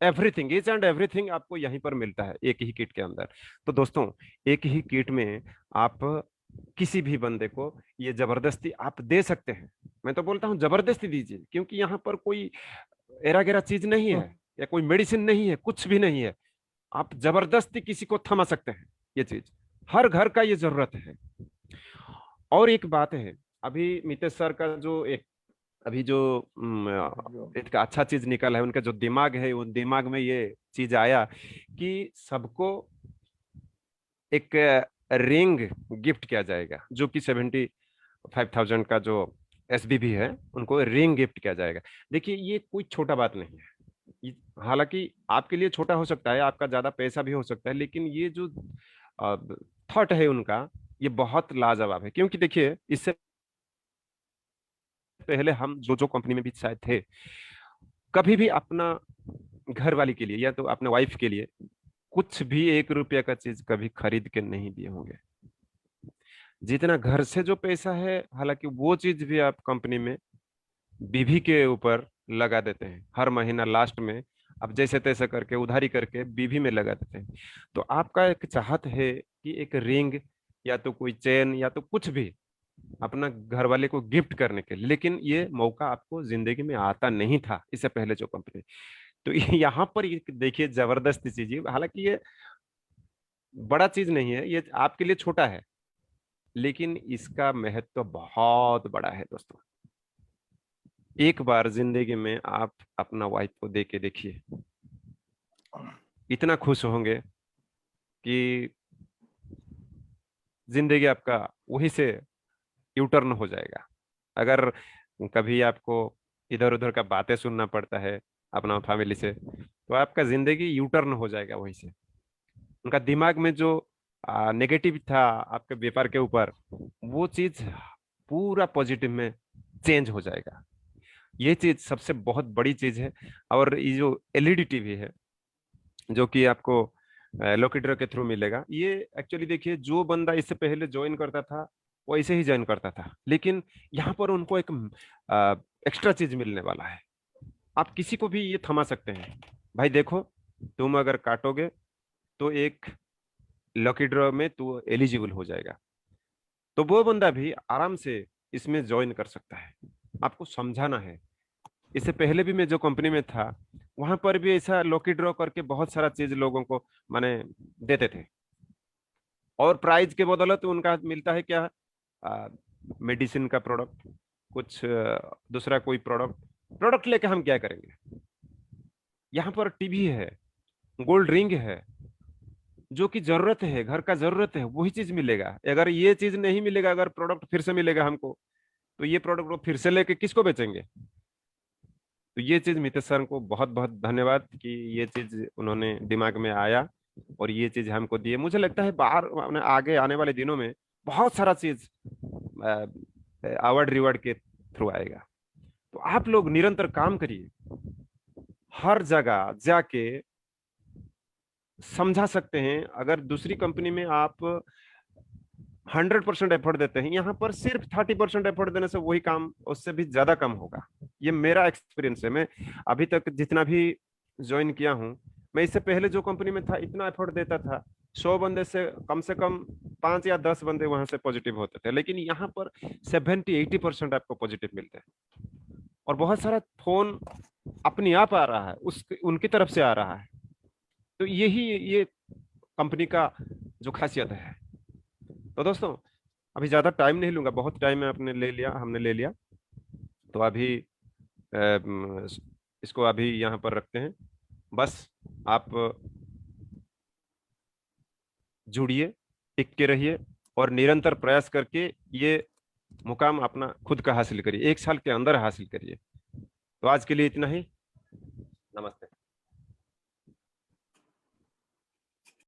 एवरीथिंग, ईच एंड एवरीथिंग आपको यहीं पर मिलता है एक ही किट के अंदर। तो दोस्तों, एक ही किट में आप किसी भी बंदे को ये जबरदस्ती आप दे सकते हैं। मैं तो बोलता हूँ जबरदस्ती दीजिए, क्योंकि यहाँ पर कोई एरा गेरा चीज नहीं है, या कोई मेडिसिन नहीं है, कुछ भी नहीं है। आप जबरदस्ती किसी को थमा सकते हैं, ये चीज हर घर का ये जरूरत है। और एक बात है, अभी मितेश सर का जो एक, अभी जो एक अच्छा चीज निकला है, उनका जो दिमाग है, उन दिमाग में ये चीज आया कि सबको एक रिंग गिफ्ट किया जाएगा, जो कि 75,000 का जो एसबीबी है, उनको रिंग गिफ्ट किया जाएगा। देखिए ये कोई छोटा बात नहीं है। हालांकि आपके लिए छोटा हो सकता है, आपका ज्यादा पैसा भी हो सकता है, लेकिन ये जो थॉट है उनका, ये बहुत लाजवाब है। क्योंकि देखिए इससे पहले हम जो जो कंपनी में भी शायद थे, कभी भी अपना घर वाली के लिए या तो अपने वाइफ के लिए कुछ भी 1 रुपया का चीज कभी खरीद के नहीं दिए होंगे। जितना घर से जो पैसा है, हालांकि वो चीज भी आप कंपनी में बीवी के ऊपर लगा देते हैं, हर महीना लास्ट में अब जैसे तैसे करके उधारी करके बीवी में लगा देते हैं। तो आपका एक चाहत है कि एक रिंग या तो कोई चेन या तो कुछ भी अपना घर वाले को गिफ्ट करने के लिए, लेकिन ये मौका आपको जिंदगी में आता नहीं था इससे पहले जो कंपनी। तो यहाँ पर ये देखिए जबरदस्त चीज है, हालांकि ये बड़ा चीज नहीं है, ये आपके लिए छोटा है, लेकिन इसका महत्व बहुत बड़ा है दोस्तों। एक बार जिंदगी में आप अपना वाइफ को दे के देखिए, इतना खुश होंगे कि जिंदगी आपका वहीं से यू टर्न हो जाएगा। अगर कभी आपको इधर उधर का बातें सुनना पड़ता है अपना फैमिली से, तो आपका जिंदगी यू टर्न हो जाएगा वहीं से। उनका दिमाग में जो नेगेटिव था आपके व्यापार के ऊपर, वो चीज पूरा पॉजिटिव में चेंज हो जाएगा। ये चीज सबसे बहुत बड़ी चीज है। और ये जो एलईडी टीवी है, जो कि आपको लोकेटर के थ्रू मिलेगा, ये एक्चुअली देखिए जो बंदा इससे पहले ज्वाइन करता था वो ऐसे ही ज्वाइन करता था, लेकिन यहाँ पर उनको एक एक्स्ट्रा चीज मिलने वाला है। आप किसी को भी ये थमा सकते हैं, भाई देखो तुम अगर काटोगे तो एक लकी ड्रॉ में तू एलिजिबल हो जाएगा। तो वो बंदा भी आराम से इसमें ज्वाइन कर सकता है। आपको समझाना है। इससे पहले भी मैं जो कंपनी में था, वहां पर भी ऐसा लकी ड्रॉ करके बहुत सारा चीज लोगों को माने देते थे, और प्राइज के बदौलत उनका मिलता है क्या, मेडिसिन का प्रोडक्ट, कुछ दूसरा कोई प्रोडक्ट। प्रोडक्ट लेके हम क्या करेंगे? यहाँ पर टीवी है, गोल्ड रिंग है, जो कि जरूरत है, घर का जरूरत है, वही चीज मिलेगा। अगर ये चीज नहीं मिलेगा, अगर प्रोडक्ट फिर से मिलेगा हमको, तो ये प्रोडक्ट वो फिर से लेके किसको बेचेंगे? तो ये चीज मितेश सर को बहुत बहुत धन्यवाद कि ये चीज उन्होंने दिमाग में आया और ये चीज हमको दिए। मुझे लगता है बाहर आगे आने वाले दिनों में बहुत सारा चीज अवार्ड रिवार्ड के थ्रू आएगा। तो आप लोग निरंतर काम करिए, हर जगह जाके समझा सकते हैं। अगर दूसरी कंपनी में आप 100% एफर्ट देते हैं, यहाँ पर सिर्फ 30% एफर्ट देने से वही काम उससे भी ज्यादा कम होगा। ये मेरा एक्सपीरियंस है। मैं अभी तक जितना भी ज्वाइन किया हूँ, मैं इससे पहले जो कंपनी में था इतना एफर्ट देता था, 100 बंदे से कम 5 या 10 बंदे वहां से पॉजिटिव होते थे, लेकिन यहाँ पर 70-80% आपको पॉजिटिव मिलते हैं। और बहुत सारा फोन अपने आप आ रहा है, उस उनकी तरफ से आ रहा है। तो यही ये कंपनी का जो खासियत है। तो दोस्तों, अभी ज्यादा टाइम नहीं लूंगा, बहुत टाइम हमने ले लिया। तो अभी इसको अभी यहाँ पर रखते हैं। बस आप जुड़िए, टिक के रहिए और निरंतर प्रयास करके ये मुकाम अपना खुद का हासिल करिए, 1 साल के अंदर हासिल करिए। तो आज के लिए इतना ही।